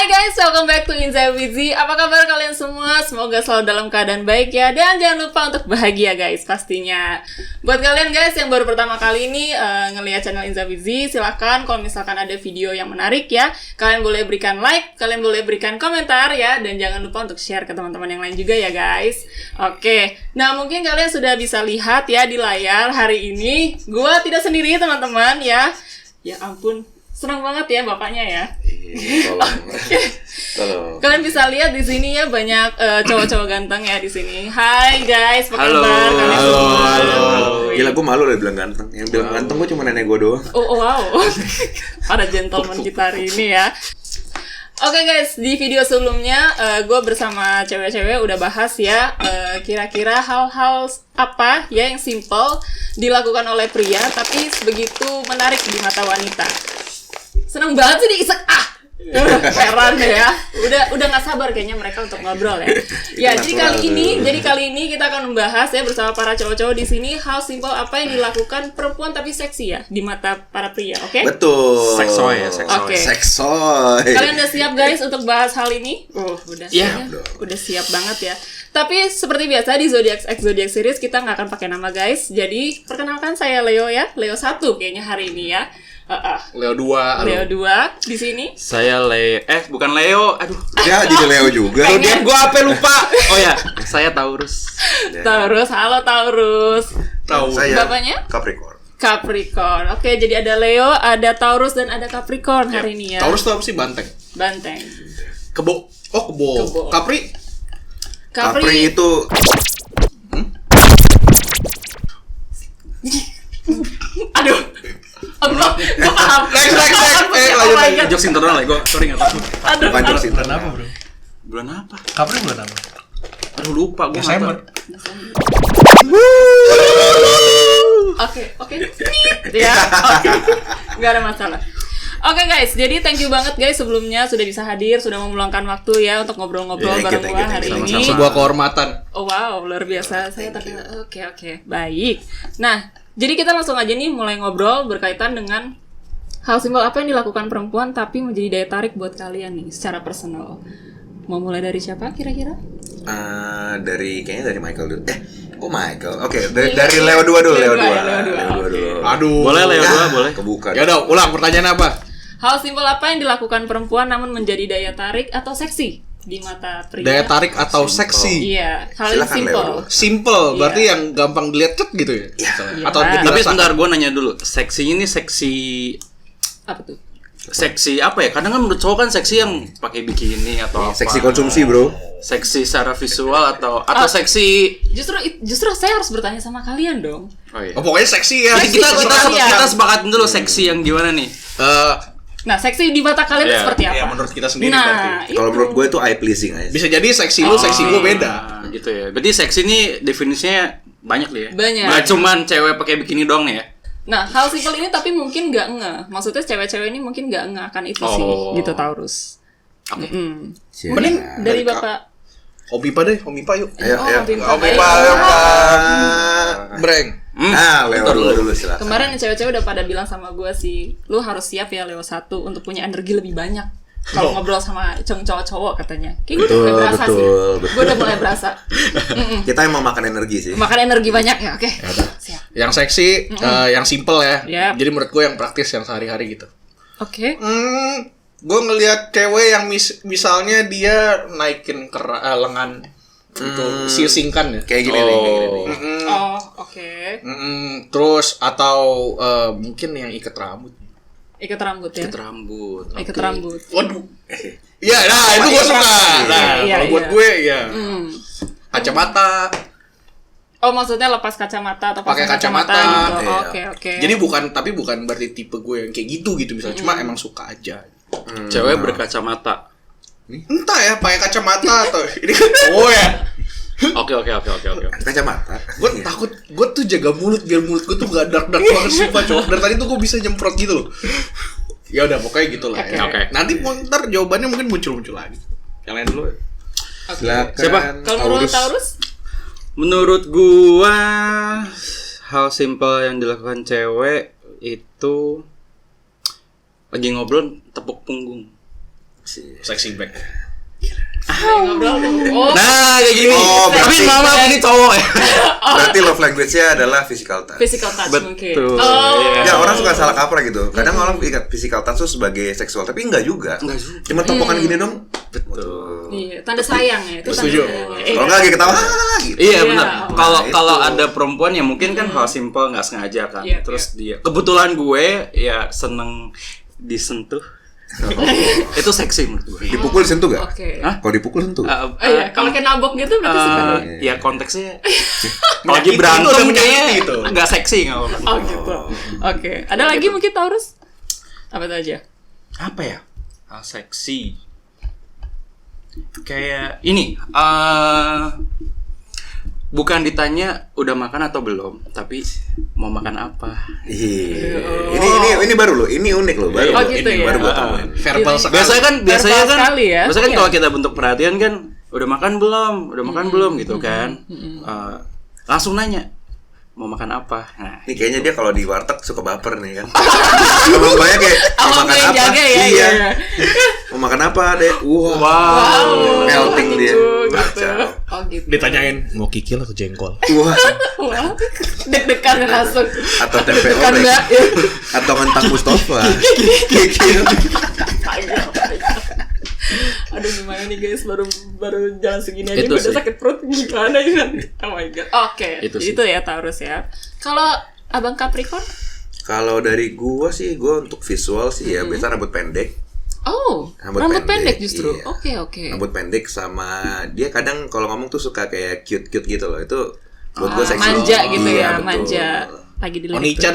guys, welcome back to Inza Wizi. Apa kabar kalian semua? Semoga selalu dalam keadaan baik ya. Dan jangan lupa untuk bahagia guys pastinya. Buat kalian guys yang baru pertama kali ini ngelihat channel Inza Wizi, silakan kalau misalkan ada video yang menarik ya, kalian boleh berikan like, kalian boleh berikan komentar ya. Dan jangan lupa untuk share ke teman-teman yang lain juga ya guys. Oke, nah mungkin kalian sudah bisa lihat ya di layar hari ini gua tidak sendiri teman-teman ya. Ya ampun, senang banget ya bapaknya ya. Tolong. Kalian bisa lihat di sini ya banyak cowok-cowok ganteng ya di sini. Hai guys, apa Halo. kabar kalian semua? Halo. Gila, gue malu loh bilang ganteng. Yang bilang ganteng gue cuma nenek gue doang. Oh wow. Ada gentleman kita hari ini ya. Oke guys, di video sebelumnya gue bersama cewek-cewek udah bahas ya kira-kira hal-hal apa ya yang simple dilakukan oleh pria tapi begitu menarik di mata wanita. Seneng banget sih diisek heran ya. Udah nggak sabar kayaknya mereka untuk ngobrol ya. Ya, jadi kali ini kita akan membahas ya bersama para cowok-cowok di sini hal simple apa yang dilakukan perempuan tapi seksi ya di mata para pria, oke? Betul. Seksoy ya, seksoy. Oke. Seksoy. Kalian udah siap guys untuk bahas hal ini? Udah siap. Siap dong. Udah siap banget ya. Tapi seperti biasa di Zodiac X Zodiac Series kita nggak akan pakai nama guys. Jadi perkenalkan saya Leo ya. Leo 1 kayaknya hari ini ya. Leo 2. Leo 2 di sini. Saya bukan Leo. Aduh. Ya, jadi Leo juga. Pengen. Gua apa lupa. Oh ya, saya Taurus. Taurus, halo Taurus. Saya Bapaknya? Capricorn. Capricorn. Oke, jadi ada Leo, ada Taurus dan ada Capricorn hari ini ya. Taurus tuh apa sih? Banteng. Banteng. Kebo. Oh, kebo. Kebo. Capri. Capri itu Aduh. Allah, gue paham. Lanjut. Jokes internal ya, gua sorry enggak tahu. Aduh. bukan jokes Bulan internal. apa bro? Bulan apa? Capri bulan apa? Aduh lupa gua. Desember. Oke. Ya, oke. Nggak ada masalah. Oke guys, jadi thank you banget guys sebelumnya sudah bisa hadir, sudah mau meluangkan waktu ya untuk ngobrol-ngobrol bareng Thank gua you, hari ini. sama-sama. Sebuah kehormatan. Oh wow, luar biasa. Saya tapi oke, baik. Nah, jadi kita langsung aja nih mulai ngobrol berkaitan dengan hal simpel apa yang dilakukan perempuan tapi menjadi daya tarik buat kalian nih secara personal. Mau mulai dari siapa kira-kira? Kayaknya dari Michael dulu. Kok Michael? Oke, dari Leo 2 dulu. Leo 2 dulu. Aduh. Boleh Leo 2, boleh. Kebuka. Ya udah, ulang pertanyaan apa? Hal simpel apa yang dilakukan perempuan namun menjadi daya tarik atau seksi di mata pria? Daya tarik atau seksi? Iya, hal yang Silakan, simpel. Leo. Simple, berarti Iya. yang gampang dilihat cet gitu ya? Iya. Atau Tapi tapi Tapi sebentar, gue nanya dulu. Seksi ini seksi Apa tuh? apa ya? Kadang kan menurut cowok kan seksi yang pakai bikini atau apa? Seksi konsumsi, Bro. Seksi secara visual atau seksi. Justru saya harus bertanya sama kalian dong. Oh iya. Oh, pokoknya seksi ya. Jadi kita Iya. sepakatin dulu seksi yang gimana nih? Nah, seksi di mata kalian itu Iya. seperti apa? Ya menurut kita sendiri Nah, berarti. itu. Kalau menurut gue itu eye pleasing aja. Bisa jadi seksi lu, seksi gue beda. Gitu ya. Berarti seksi ini definisinya banyak nih ya. Banyak. Nggak cuman cewek pakai bikini doang nih ya. Nah, hal simpel ini tapi mungkin nggak ngeh. Maksudnya cewek-cewek ini mungkin nggak ngeh akan itu sih, Oh. gitu Taurus. Oke. Mending dari Bapak. Homipa deh, Homipa yuk. Ayo. Homipa. Breng. Leo dulu silakan. Kemarin cewek-cewek udah pada bilang sama gue sih, lu harus siap ya Leo 1 untuk punya energi lebih banyak. Kalau ngobrol sama cowok-cowok katanya. Kayak gue udah mulai berasa sih. betul. Gue udah mulai berasa. Kita emang makan energi sih. Makan energi banyak ya, oke. Siap. Yang seksi, yang simple ya. Yap. Jadi menurut gue yang praktis, yang sehari-hari gitu. Oke. Gue ngelihat cewek yang misalnya dia naikin lengan untuk singkan ya. Kayak gini nih, kayak gini nih. Oh, oke. Terus atau mungkin yang ikat rambut. Ikat rambut ya. Ikat rambut. Ikat Oke. rambut. Waduh. Iya, nah itu gue suka. Nah, Iya, kalau buat iya. gue ya. Kacamata. Oh, maksudnya lepas kacamata atau Pakai pasang kacamata. gitu. Iya. Oke. Jadi bukan berarti tipe gue yang kayak gitu misalnya. Cuma emang suka aja. Cewek berkacamata. Entah ya, pakai kacamata atau ini kan ya. Oke. Kacamata. Gue takut, gue tuh jaga mulut biar mulut gue tuh gak dark banget sumpah cowok. Dari tadi tuh gue bisa nyemprot gitu loh. Ya udah pokoknya gitulah. Oke. Ya. Oke. Nanti ntar jawabannya mungkin muncul lagi. Yang lain dulu. Silakan. Siapa? Kalau menurut Taurus? Menurut gua hal simpel yang dilakukan cewek itu lagi ngobrol tepuk punggung. Sexy back. Ngobrol. Oh, Nah, kayak gini. Oh, Tapi berarti- mama ini cowok ya. Berarti love language-nya adalah physical touch. physical touch mungkin. Betul. Oh. Ya orang suka salah kaprah gitu. Kadang orang ingat physical touch tuh sebagai seksual, tapi enggak juga. Cuma topokan gini dong. Betul. Iya, tanda sayang ya. Itu tanda Setuju. sayang. Kalau enggak lagi ketawa gitu. Iya Iya. benar. Oh. Kalau Nah, kalau itu. ada perempuan ya mungkin kan hal simpel nggak sengaja kan. Iya, Terus dia kebetulan gue ya seneng disentuh. Itu seksi menurut gue. Dipukul sentuh gak? Oke. Hah? Kalau dipukul sentuh. Oh iya, kalau kayak nabok gitu berarti suka. Ya konteksnya Menyakiti, lagi itu udah berantem menyakiti kayaknya itu. nggak seksi nggak apa-apa. Oh gitu. Oke. Ada lagi mungkin Taurus? Apa itu aja? Apa ya? Hal seksi. Kayak ini bukan ditanya udah makan atau belum, tapi mau makan apa. Iya. Ini baru loh. Ini unik loh, baru. Oh, gitu Ini ya? baru gua tamuin. Verbal Ini- sekali. Biasanya kan Verbal sekali ya? biasanya kan Iya. kalau kita bentuk perhatian kan udah makan belum gitu kan. Langsung nanya mau makan apa. Nah, Ini kayaknya dia kalau di warteg suka baper nih kan. Kalau banyak kayak mau Awal makan yang apa? jaga ya. Iya. Mau makan apa deh? Wow. wow. Melting dia. Gitu. Kacau. Oh gitu. Ditanyain mau kikil atau jengkol? Wah. Wah, deg-degan langsung. Atau tempe Deg-degan orek. nggak? Ya. Atau ngentang Mustafa. Kikil. Aduh gimana nih guys, baru jalan segini aja Itu udah sih. sakit perut gimana ini? Oh my god. Oke, Itu sih. itu ya Taurus ya. Kalau Abang Capricorn? Kalau dari gua sih, gua untuk visual sih ya biasa rambut pendek. Oh, rambut pendek justru. Iya. Oke. Rambut pendek sama dia kadang kalau ngomong tuh suka kayak cute-cute gitu loh. Itu buat gua seksi. Manja gitu Iya, ya, betul. manja. Lagi dilirik. Onichan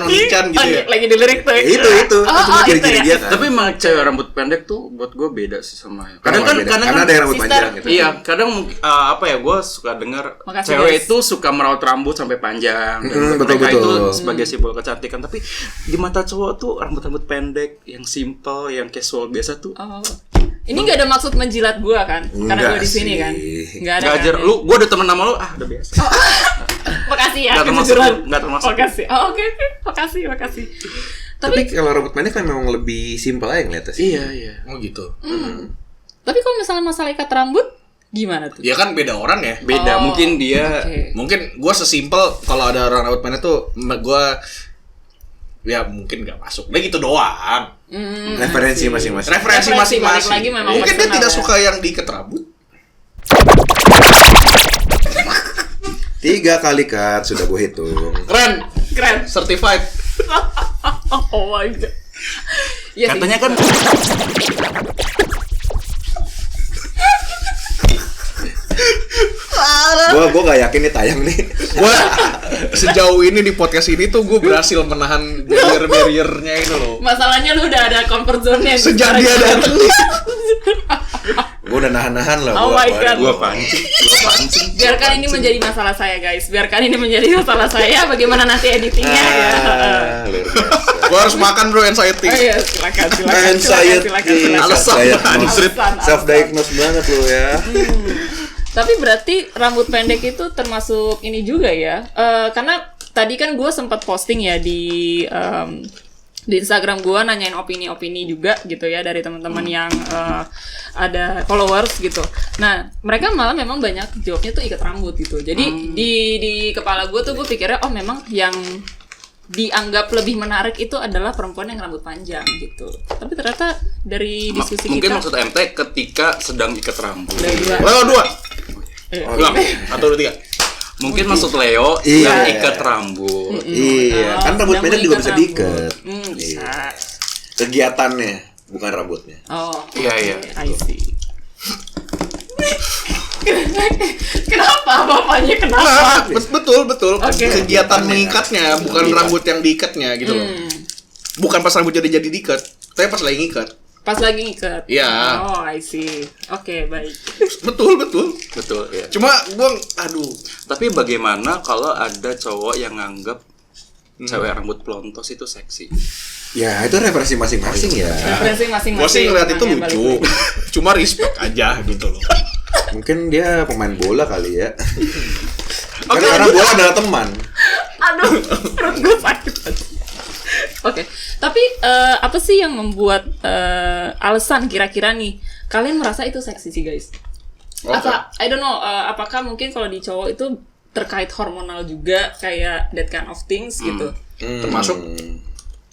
gitu ya. Lagi dilirik tuh. Itu Oh, cuma itu ciri-ciri ya. dia kan. Tapi emang cewek rambut pendek tuh buat gue beda sih sama yang. Kadang kan, Beda. kadang Karena kan ada yang rambut sister. panjang gitu. iya, kadang apa ya, gue suka dengar Makasih, cewek guys. itu suka merawat rambut sampai panjang. Dan betul, mereka itu betul. sebagai simbol kecantikan. Tapi di mata cowok tuh rambut-rambut pendek, yang simple, yang casual biasa tuh. Oh. Ini nggak ada maksud menjilat gua kan? Karena Enggak gua di sini sih. kan. Nggak ada. Gajar, kan? lu, gue udah temen sama lu, udah biasa. Makasih ya. Nggak termasuk, kejujuran. nggak termasuk. Makasih. Oh, oke. Makasih. Tapi kalau rambut pendek kan memang lebih simpel aja ngeliatnya sih. Iya. Oh gitu. Tapi kalau misalnya masalah ikat rambut gimana tuh? Ya kan beda orang ya. Beda, Oh, mungkin dia oke. Mungkin gue sesimpel kalau ada orang rambut pendek tuh gue ya mungkin nggak masuk. Nah gitu doang. Referensi masing-masing. Referensi Referensi, balik masing-masing. lagi memang Mungkin dia personal tidak ya. suka yang diikat rambut. 3 kali cut sudah gue hitung. Keren, certified. Oh my god. Iya sih. katanya kan Gue gak yakin nih tayang nih. Gue sejauh ini di podcast ini tuh gue berhasil menahan barrier-barriernya itu loh. Masalahnya lu udah ada comfort zone-nya. Sejak dia datang nih. Gue udah nahan-nahan lah. Oh my God. gue pancing. Biarkan ini menjadi masalah saya guys. Biarkan ini menjadi masalah saya. Bagaimana nanti editingnya ya. Luar biasa. Gue harus makan bro anxiety. Oh iya, silakan. Anxiety. Alasan. Self-diagnose banget lo ya. Tapi berarti rambut pendek itu termasuk ini juga ya? Karena tadi kan gue sempat posting ya di Instagram gue nanyain opini-opini juga gitu ya dari teman-teman yang ada followers gitu. Nah mereka malah memang banyak jawabnya tuh ikat rambut gitu. Jadi di kepala gue tuh gue pikirnya oh memang yang dianggap lebih menarik itu adalah perempuan yang rambut panjang gitu. Tapi ternyata dari diskusi Mungkin kita maksud MT ketika sedang ikat rambut. dari dua. Leo 2. Iya. Ulang. 1, 2, 3. Mungkin maksud Leo Iya. yang ikat rambut. Iya, kan rambut sedang pendek juga mengikat bisa rambut. diikat. Bisa. Kegiatannya, bukan rambutnya. Oh, Iya. I see. Kenapa bapaknya kenapa? Nah, betul. Oke. Kegiatan mengikatnya, bukan rambut yang diikatnya gitu loh. Bukan pas rambut jadi diikat, tapi pas lagi ngikat. Pas lagi ngikat. Iya. Oh, I see. Oke, baik. Betul. Betul, ya. Cuma gue, aduh. Tapi bagaimana kalau ada cowok yang nganggap cewek rambut pelontos itu seksi? Ya, itu referensi masing-masing ya. Referensi masing-masing. Gue sih ngeliat itu Makanya lucu. balik Cuma respect aja gitu loh. Mungkin dia pemain bola kali ya. Karena bola adalah teman. lagi. Aduh, perut gue sakit. Oke, tapi apa sih yang membuat alasan kira-kira nih kalian merasa itu seksi sih guys. Oke. Apa I don't know, apakah mungkin kalau di cowok itu terkait hormonal juga kayak that kind of things gitu. Termasuk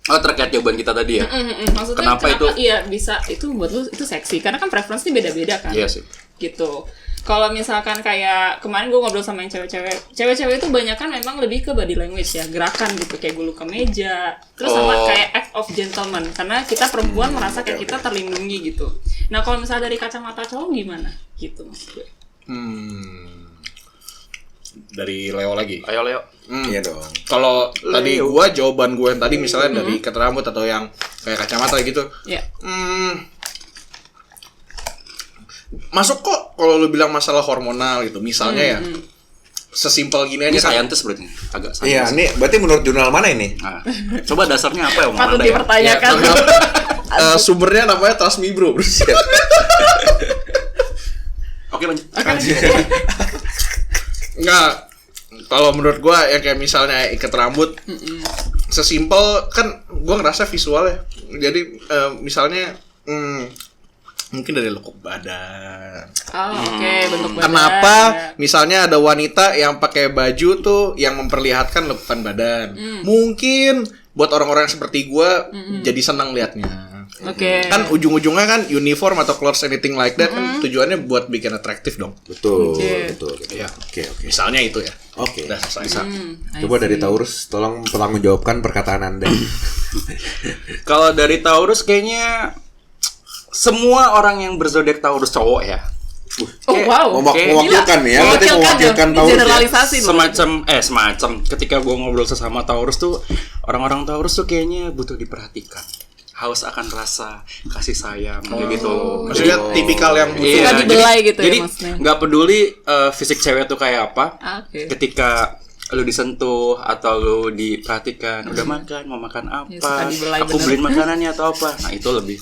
terkait jawaban kita tadi ya. Maksudnya Kenapa itu? iya bisa itu buat lu itu seksi karena kan preference ini beda-beda kan. Iya sih. Gitu. Kalau misalkan kayak kemarin gue ngobrol sama yang cewek-cewek itu banyak kan memang lebih ke body language ya, gerakan gitu kayak gulu ke meja, terus sama kayak act of gentleman karena kita perempuan merasa kayak kita terlindungi gitu. Nah kalau misalnya dari kacamata cowok gimana? Gitu maksud gue. Dari Leo lagi. Ayo Leo. Iya dong. Kalau tadi jawaban gue yang tadi misalnya dari ikat rambut atau yang kayak kacamata gitu. Iya. Masuk kok kalau lu bilang masalah hormonal gitu. Misalnya ya. Sesimpel gini Ini aja kan. saintis berarti. Agak Iya, saintis. ini berarti menurut jurnal mana ini? Nah, coba dasarnya apa ya omongan Patut Anda ya? dipertanyakan. Sumbernya namanya Trust Me Bro. Oke lanjut. Enggak. Kalau menurut gua yang kayak misalnya ikat rambut, sesimpel kan gua ngerasa visual ya. Jadi misalnya mungkin dari lekuk badan. Oh, oke, bentuk badan. Kenapa misalnya ada wanita yang pakai baju tuh yang memperlihatkan lekukan badan? Mungkin buat orang-orang seperti gua jadi senang liatnya. Oke. Kan ujung-ujungnya kan uniform atau clothes anything like that kan tujuannya buat bikin atraktif dong. Betul, Oke. betul. Ya. Oke. Misalnya itu ya. Oke. Udah selesai. Coba dari Taurus tolong menjawabkan perkataan Anda. Kalau dari Taurus kayaknya semua orang yang berzodiak Taurus cowok ya. Oh wow. Mewakilkan ya, berarti mewakilkan Ini Taurus. generalisasi loh. Semacam ketika gue ngobrol sesama Taurus tuh orang-orang Taurus tuh kayaknya butuh diperhatikan, haus akan rasa kasih sayang kayak gitu. Maksudnya tipikal yang butuh. Suka dibelai gitu ya jadi maksudnya. nggak peduli fisik cewek tuh kayak apa. Oke. Ketika lu disentuh atau lu diperhatikan, udah makan, mau makan apa? Ya, suka dibelai Aku bener. beliin makanannya atau apa? Nah itu lebih.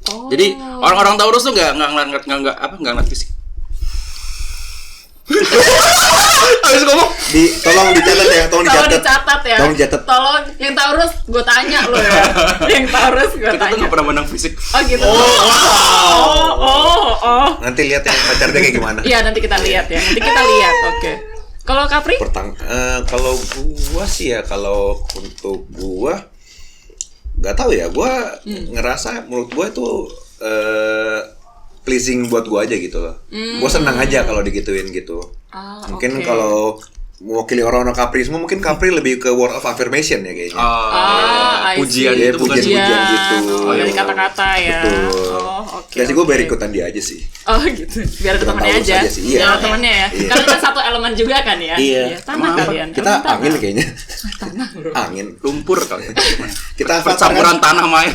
Oh. Jadi orang-orang Taurus tuh nggak ngeliat fisik. Habis ngomong Tolong dicatat ya, tolong Tolong dicatat. dicatat ya. Tolong dicatat. Tolong yang Taurus gue tanya lo ya. Yang Taurus gue Kita tuh tanya. nggak pernah menang fisik. Oh gitu. Oh. Nanti lihat ya pacarnya kayak gimana. Iya nanti kita lihat ya. Nanti kita lihat. Oke. Kalau Capri? Kalau gua sih ya, kalau untuk gua nggak tahu ya, gua ngerasa menurut gua itu pleasing buat gua aja gitu loh. Gua senang aja kalau digituin gitu. Mungkin oke. kalau mewakili orang-orang Capri semua, mungkin Capri lebih ke word of affirmation ya kayaknya. I Pujian see. itu bukan pujian gitu. Oh, dari kata-kata ya. Betul. Oh, oke. Biasanya gue oke. biar ikutan dia aja sih. Oh gitu. Biar ada Biar temannya tahu aja. saja sih, iya. Biar ada temannya ya. Iya. Karena kan satu elemen juga kan ya. Iya. Tanah Emang kalian. Kita Elemen tanah. angin kayaknya. Tanah bro. Angin. lumpur kali. Kita avatar Percampuran kan? tanah main.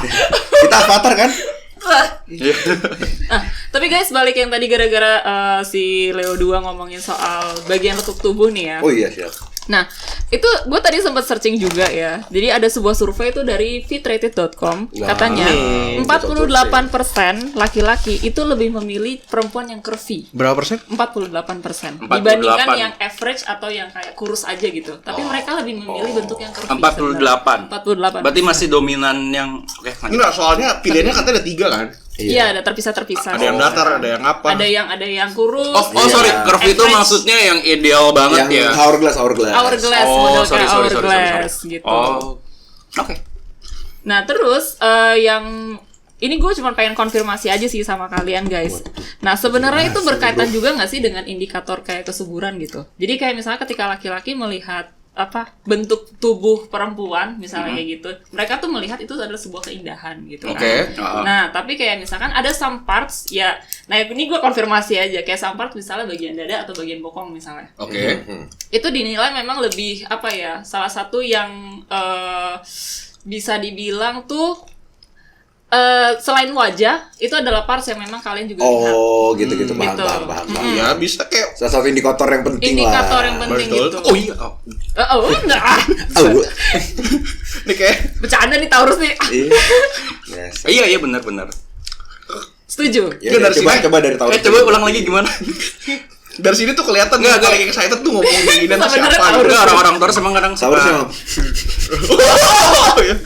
Kita avatar kan? Tapi guys balik yang tadi gara-gara si Leo 2 ngomongin soal bagian lekuk tubuh nih ya. Oh iya siap. Nah, itu gue tadi sempat searching juga ya. Jadi ada sebuah survei itu dari fitrated.com. Katanya 48% laki-laki itu lebih memilih perempuan yang curvy. berapa persen? 48% 48. dibandingkan yang average atau yang kayak kurus aja gitu. Tapi mereka lebih memilih bentuk yang curvy. 48. 48. Berarti masih dominan yang oke lanjut. Enggak, soalnya pilihannya katanya ada 3 kan. Iya, ada terpisah-terpisah. Ada yang datar, ada yang apa. Ada yang kurus. Oh, sorry, curve itu average. maksudnya yang ideal banget Yang ya. hourglass. Hourglass, Oh, model sorry, kayak sorry. hourglass gitu. Oh. Oke. Nah terus yang ini gue cuma pengen konfirmasi aja sih sama kalian guys. Nah sebenarnya itu berkaitan juga nggak sih dengan indikator kayak kesuburan gitu. Jadi kayak misalnya ketika laki-laki melihat bentuk tubuh perempuan misalnya kayak gitu, mereka tuh melihat itu adalah sebuah keindahan gitu Oke. kan. Nah tapi kayak misalkan ada some parts ya. Nah ini gue konfirmasi aja kayak some parts misalnya bagian dada atau bagian bokong misalnya. Oke. Itu dinilai memang lebih salah satu yang bisa dibilang tuh selain wajah itu adalah parts yang memang kalian juga lihat. Oh gitu-gitu paham, Gitu. paham. Ya bisa kayak Salah satu indikator yang penting Indikator lah. yang penting Betul. gitu. Oh iya. Oh. Enggak. Oh, ini kayak Bercanda nih Taurus nih. iya. Yes. Iya benar. Setuju. Ya, Itu dari coba dari tahun. Coba ulang lagi gimana? dari sini tuh kelihatan Nggak, nggak paling excited tuh ngomong gini dan Sebenarnya siapa Taurus. gitu. Enggak, orang-orang Taurus emang kadang Taurus suka- emang. Oh, iya.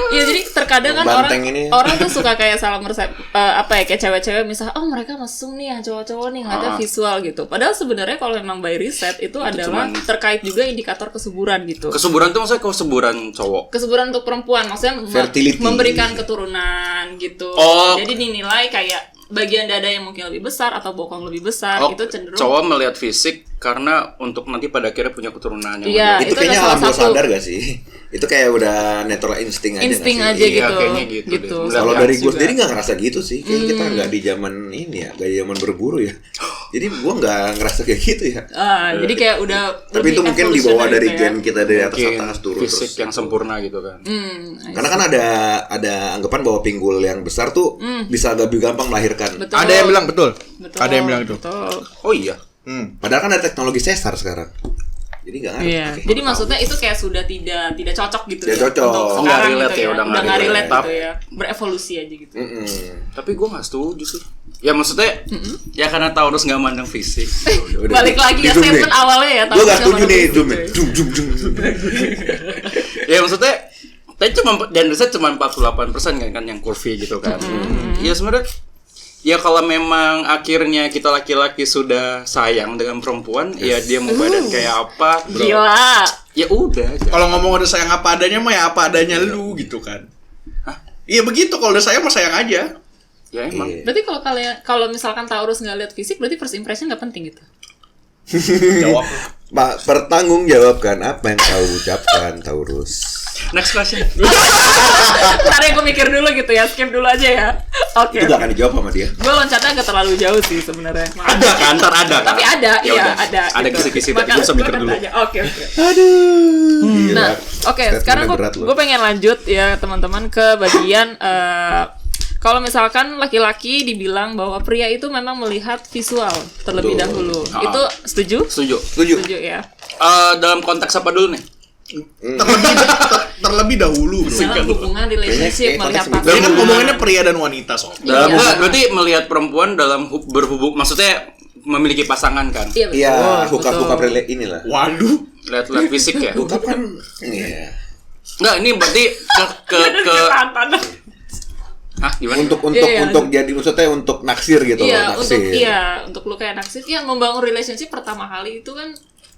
Iya, jadi terkadang kan Banteng ini. orang tuh suka kayak salah kayak cewek-cewek misalnya, oh mereka mesum nih yang cowok-cowok nih ngeliatnya visual gitu. Padahal sebenarnya kalau memang by riset itu adalah terkait juga indikator kesuburan gitu. Kesuburan tuh maksudnya kesuburan cowok. Kesuburan untuk perempuan maksudnya Fertility. memberikan keturunan gitu. Oh. Jadi dinilai kayak bagian dada yang mungkin lebih besar atau bokong lebih besar itu cenderung cowok melihat fisik karena untuk nanti pada akhirnya punya keturunan yang Iya, Itu itu kayaknya adalah alam salah bawah satu sadar gak sih? Itu kayak udah natural insting aja nggak insting sih? aja Iya, gitu. kayaknya gitu deh. Kalau Melihat dari gue juga. sendiri nggak ngerasa gitu sih. Kayak kita nggak di zaman ini ya, nggak di zaman berburu ya. Jadi gue nggak ngerasa kayak gitu ya. Jadi kayak udah Tapi itu lebih mungkin dibawa evolutionary dari gitu ya. gen kita dari atas mungkin atas turun fisik terus. yang sempurna gitu kan. Karena kan ada anggapan bahwa pinggul yang besar tuh bisa lebih gampang melahirkan. Betul. Ada yang bilang betul. Betul, Ada yang bilang itu. betul. Oh iya. Padahal kan ada teknologi sesar sekarang. Jadi nggak ngaruh. Iya. Oke. Jadi maksudnya itu kayak sudah tidak cocok gitu Tidak ya. cocok. Untuk Oh, sekarang nggak relate gitu ya, udah nggak nggak relate relate. gitu ya. Berevolusi aja gitu. Tapi gue nggak setuju sih. Ya maksudnya ya karena Taurus nggak mandang fisik. Udah, Balik lagi ya di zoom nih. statement awalnya ya. Gue nggak Taurus setuju nggak nih, mandang zoom fisik, zoom zoom zoom. Ya maksudnya tapi dan riset cuma 48% kan yang curvy gitu kan. Ya sebenarnya ya kalau memang akhirnya kita laki-laki sudah sayang dengan perempuan, ya dia mau badan kayak apa, Gila. ya udah. Kalau ngomong udah sayang apa adanya mah ya apa adanya lu gitu kan. Hah? Iya begitu, kalau udah sayang mah sayang aja. Ya emang. Iya. Berarti kalau misalkan Taurus nggak lihat fisik, berarti first impression nggak penting gitu. Jawab. Pak, pertanggungjawabkan apa yang kau ucapkan, Taurus. Next question. Ntar ya gue mikir dulu gitu ya, skip dulu aja ya. Oke. Itu gak akan dijawab sama dia. Gue loncatnya agak terlalu jauh sih sebenarnya. Ada kan, ntar ada kan. Tapi ada, Ya iya udah. ada. Ada gitu. kisi-kisi tapi Maka gue bisa mikir gua dulu. tanya. Oke. Aduh. Gila. Nah, oke. Sekarang Statementnya berat loh. gue pengen lanjut ya teman-teman ke bagian kalau misalkan laki-laki dibilang bahwa pria itu memang melihat visual terlebih Betul. dahulu, Ah. itu setuju? Setuju. Setuju. Setuju ya. Dalam konteks apa dulu nih? Terlebih dahulu bro. Dalam hubungan relationship Kayaknya melihat konteks Dan kan pasangan. ngomonginnya pria dan wanita sob. Dalam Iya. berarti melihat perempuan dalam berhubung, maksudnya memiliki pasangan kan? Iya, betul. Iya, betul. hukap-hukap relate inilah. Waduh. Lihat fisik ya? Hukap kan, iya. Enggak, ini berarti ke Kelihatan. Hah, gimana? Untuk Iya, jadi maksudnya untuk naksir gitu Iya, loh, naksir. untuk lu kayak naksir, ya membangun relationship pertama kali itu kan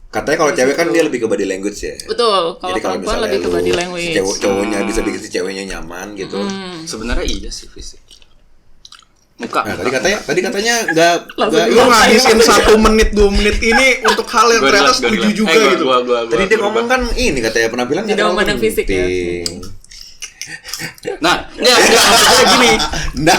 Katanya kalau cewek kan dia lebih ke body language ya. betul. Kalau Jadi kalau perempuan misalnya lebih ke lu body si language. cowoknya bisa bikin si ceweknya nyaman gitu. Sebenarnya iya sih fisik. Muka. Nah, tadi katanya enggak Lu ngabisin 1 menit 2 menit ini untuk hal yang Gua ternyata relate, gua setuju relate. juga gitu. Gua Tadi dia ngomong kan ini katanya penampilan Tidak terlalu memandang fisik ya. penting. Nah, enggak maksudnya gini. Nah,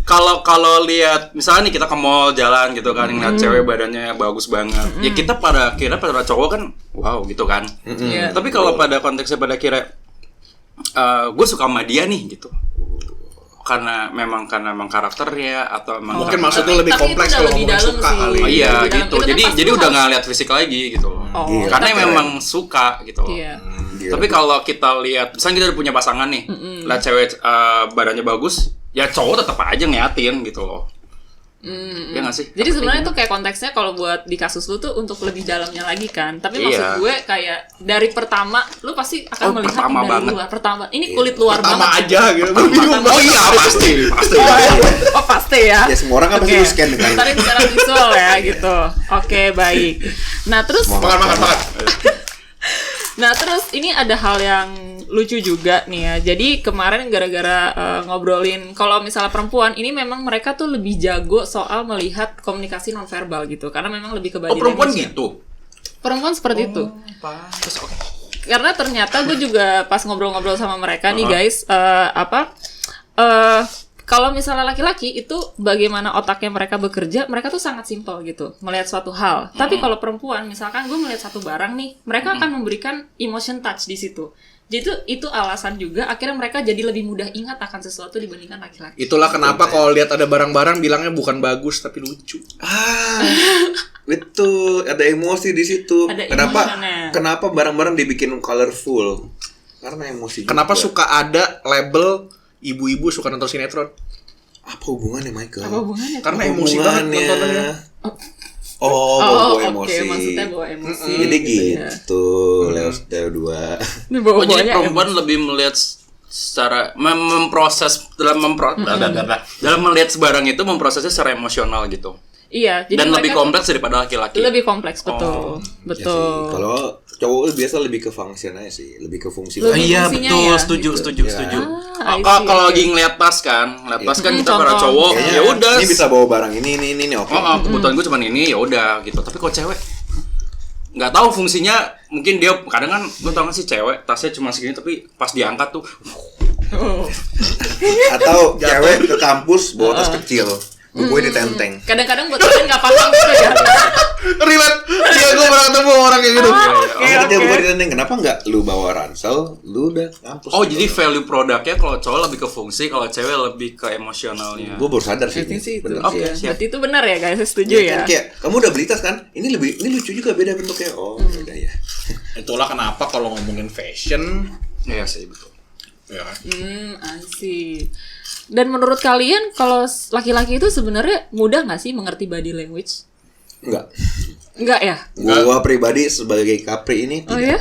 Kalau lihat misalnya nih kita ke mall jalan gitu kan, ngeliat cewek badannya bagus banget. Ya kita pada cowok kan wow gitu kan. Iya. Tapi kalau pada konteksnya pada kira gue suka sama dia nih gitu. Karena memang karakternya atau emang Mungkin karakter- maksudnya lebih Tapi kompleks itu udah kalau lebih ngomongin dalam suka sih. kali. Oh iya Lebih dalam. gitu. Itu kan Jadi pasti udah harus- nggak lihat fisik lagi gitu. Oh, Gila. Karena keren. memang suka gitu. Iya. gila. Tapi kalau kita lihat, misalnya kita udah punya pasangan nih, lihat cewek badannya bagus, ya cowok tetap aja ngeliatin gitu loh. Ya nggak sih? Jadi sebenarnya tuh kayak konteksnya kalau buat di kasus lu tuh untuk lebih dalamnya lagi kan. Tapi Iya. maksud gue kayak dari pertama lu pasti akan Oh, melihat pertama yang dari banget. luar. Pertama. Ini kulit luar Pertama banget. aja gitu. Gue bingung Oh iya pasti. Oh pasti ya. Ya, semua orang kan pasti Oke. lu scan kan. Ntar secara visual ya gitu. Oke baik. Nah terus Makan. Nah terus ini ada hal yang lucu juga nih ya. Jadi kemarin gara-gara ngobrolin kalau misalnya perempuan ini memang mereka tuh lebih jago soal melihat komunikasi nonverbal gitu. Karena memang lebih ke body Oh perempuan language-nya. gitu. Perempuan seperti itu. Terus oke. Karena ternyata gue juga pas ngobrol-ngobrol sama mereka nih guys, kalau misalnya laki-laki itu bagaimana otaknya mereka bekerja, mereka tuh sangat simpel gitu melihat suatu hal. Tapi kalau perempuan, misalkan gue melihat satu barang nih, mereka akan memberikan emotion touch di situ. Jadi itu alasan juga akhirnya mereka jadi lebih mudah ingat akan sesuatu dibandingkan laki-laki. Itulah kenapa kalau lihat ada barang-barang bilangnya bukan bagus tapi lucu. Betul, ada emosi di situ. Ada Kenapa? emotionnya. Kenapa barang-barang dibikin colorful? Karena emosi. Kenapa juga. suka ada label ibu-ibu suka nonton sinetron? Apa hubungannya, Michael? Apa hubungannya? Karena Apa emosi banget hubungannya? nontonannya. Oh, bawa oke, emosi. maksudnya bawa emosi. Jadi ya. gitu, Leo 2. Ini bawa jadi perempuan lebih melihat secara memproses dalam melihat sebarang itu memprosesnya secara emosional gitu. Iya, jadi Dan lebih mereka kompleks daripada laki-laki. lebih kompleks, betul. Ya Betul. sih. Kalau cowok biasa lebih ke function aja sih, lebih ke fungsi. Lebih Iya fungsinya betul, ya, setuju, gitu. setuju, Iya. setuju. I see, Kalau oke. lagi ngeliat tas kan kita para contoh. cowok Kayaknya ya udah. Ini bisa bawa barang ini oke. Kebutuhan gue cuma ini ya udah gitu. Tapi kalau cewek nggak tahu fungsinya, mungkin dia kadang kan gue tau gak sih cewek tasnya cuma segini tapi pas diangkat tuh Oh. Atau cewek ke kampus bawa tas kecil, bukunya ditenteng. Kadang-kadang buat kalian nggak paham gitu ya. Relate. Iya, gue pernah ketemu orang kayak gitu. Dia bukunya ditenteng, kenapa nggak lu bawa ransel, lu udah kampus. oh jadi value produknya kalau cowok lebih ke fungsi, kalau cewek lebih ke emosionalnya. Gue baru sadar sih. Berarti sih itu. Bener. Oke, Iya. siap. Berarti itu benar ya guys, saya setuju Iya ya. kan, kayak kamu udah beli tas kan? Ini lucu juga, beda bentuknya. Oh, udah ya. Itulah kenapa kalau ngomongin fashion, Iya sih betul. ya kan. I see. Dan menurut kalian kalau laki-laki itu sebenarnya mudah nggak sih mengerti body language? Enggak. Enggak ya? Gua pribadi sebagai Capri ini Oh tidak. ya?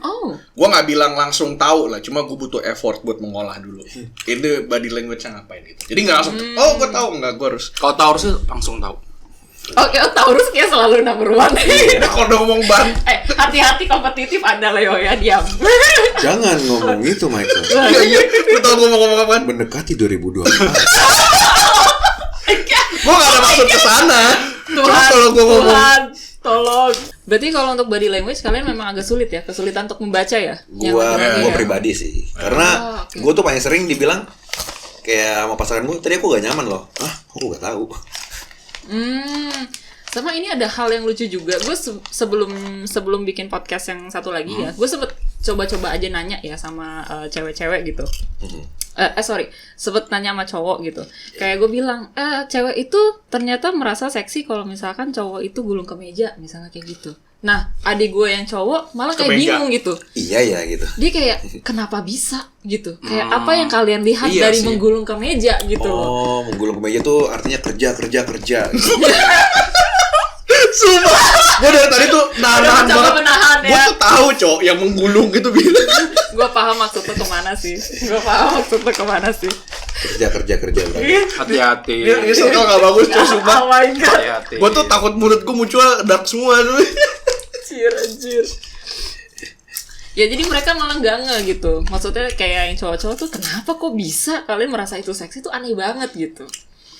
Oh. Gue nggak bilang langsung tahu lah, cuma gue butuh effort buat mengolah dulu. Ini body language-nya ngapain gitu. Jadi nggak langsung, oh gue tahu, nggak, gue harus. Kalau tahu harusnya langsung tahu. Oke, Taurus kayak selalu number one. Nah, kalau udah ngomong ban, Hati-hati kompetitif ada Leo ya, diam. Jangan ngomong itu, Michael. iya, lu tau gue mau ngomong apaan? Mendekati 2024. Gue nggak ada maksud ke sana. Cuma Tuhan, kalau gue ngomong, Tuhan, tolong. Berarti kalau untuk body language kalian memang agak sulit ya, kesulitan untuk membaca ya? Yang laki-laki Gua ya? pribadi sih. Karena oke. gua tuh paling sering dibilang kayak sama pasangan gua, tadi aku gak nyaman loh. Aku gak tahu. Sama ini ada hal yang lucu juga. Gue sebelum bikin podcast yang satu lagi ya, gue sempet coba-coba aja nanya ya sama cewek-cewek gitu. Sempet nanya sama cowok gitu. Kayak gue bilang, cewek itu ternyata merasa seksi kalau misalkan cowok itu gulung kemeja, misalnya kayak gitu. Nah, adik gue yang cowok malah kayak Kemeja. bingung gitu. Iya ya gitu. Dia kayak, kenapa bisa gitu? Kayak apa yang kalian lihat Iya dari sih. menggulung kemeja gitu loh. Oh, menggulung kemeja tuh artinya kerja. sumpah, gue dari tadi tuh nahan Udah mencoba banget. menahan Gue ya. tuh tahu cowok yang menggulung gitu bilang. Gue paham maksud lo kemana sih. Kerja berarti. Hati-hati. Ini circle gak bagus cowok, sumpah. Oh my god. Hati-hati. Gue tuh takut mulut gue muncul dark semua tuh. Anjir. Ya jadi mereka malah nggak nge gitu. Maksudnya kayak yang cowok-cowok tuh kenapa kok bisa kalian merasa itu seksi tuh aneh banget gitu.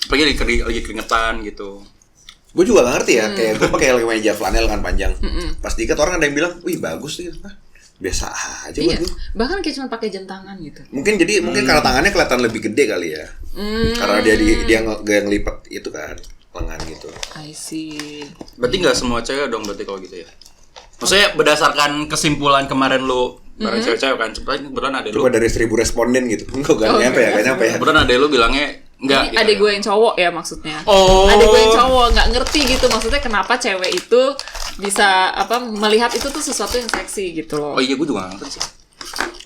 Apalagi lagi keringetan gitu. Gue juga gak ngerti ya, kayak gue pakai kemeja flanel kan panjang. Pas diikat orang ada yang bilang, wih bagus sih. Biasa aja buat Iya. gue. Bahkan kayak cuma pakai jam tangan gitu. Mungkin karena tangannya kelihatan lebih gede kali ya. Karena dia ngelipat itu kan lengan gitu. I see. Berarti nggak semua cewek dong berarti kalau gitu ya? Maksudnya berdasarkan kesimpulan kemarin lu bareng cewek-cewek kan, kebetulan ada lu. Coba dari 1000 responden gitu. Enggak nyampe ya. Kebetulan ada lu bilangnya enggak. Ini adik gue yang cowok ya maksudnya. Oh. Adik gue yang cowok nggak ngerti gitu maksudnya kenapa cewek itu bisa melihat itu tuh sesuatu yang seksi gitu loh. Oh iya, gue juga nggak ngerti sih.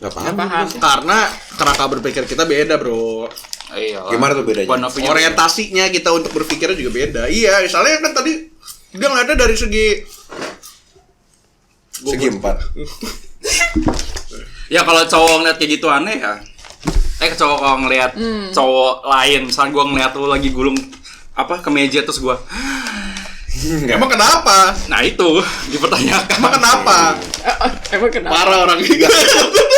Gak paham. Karena kerangka berpikir kita beda, bro. Iya. Gimana tuh bedanya? Point of view-nya Orientasinya kita untuk berpikirnya juga beda. Iya, misalnya kan tadi dia ngeliatnya dari segi 4. Ya kalau cowok ngeliat kayak gitu aneh ya. Cowok kalau ngeliat cowok lain, misalnya gue ngeliat lu lagi gulung kemeja terus gue, Emang kenapa? nah itu dipertanyakan. Emang kenapa? Emang kenapa? Parah orang ini.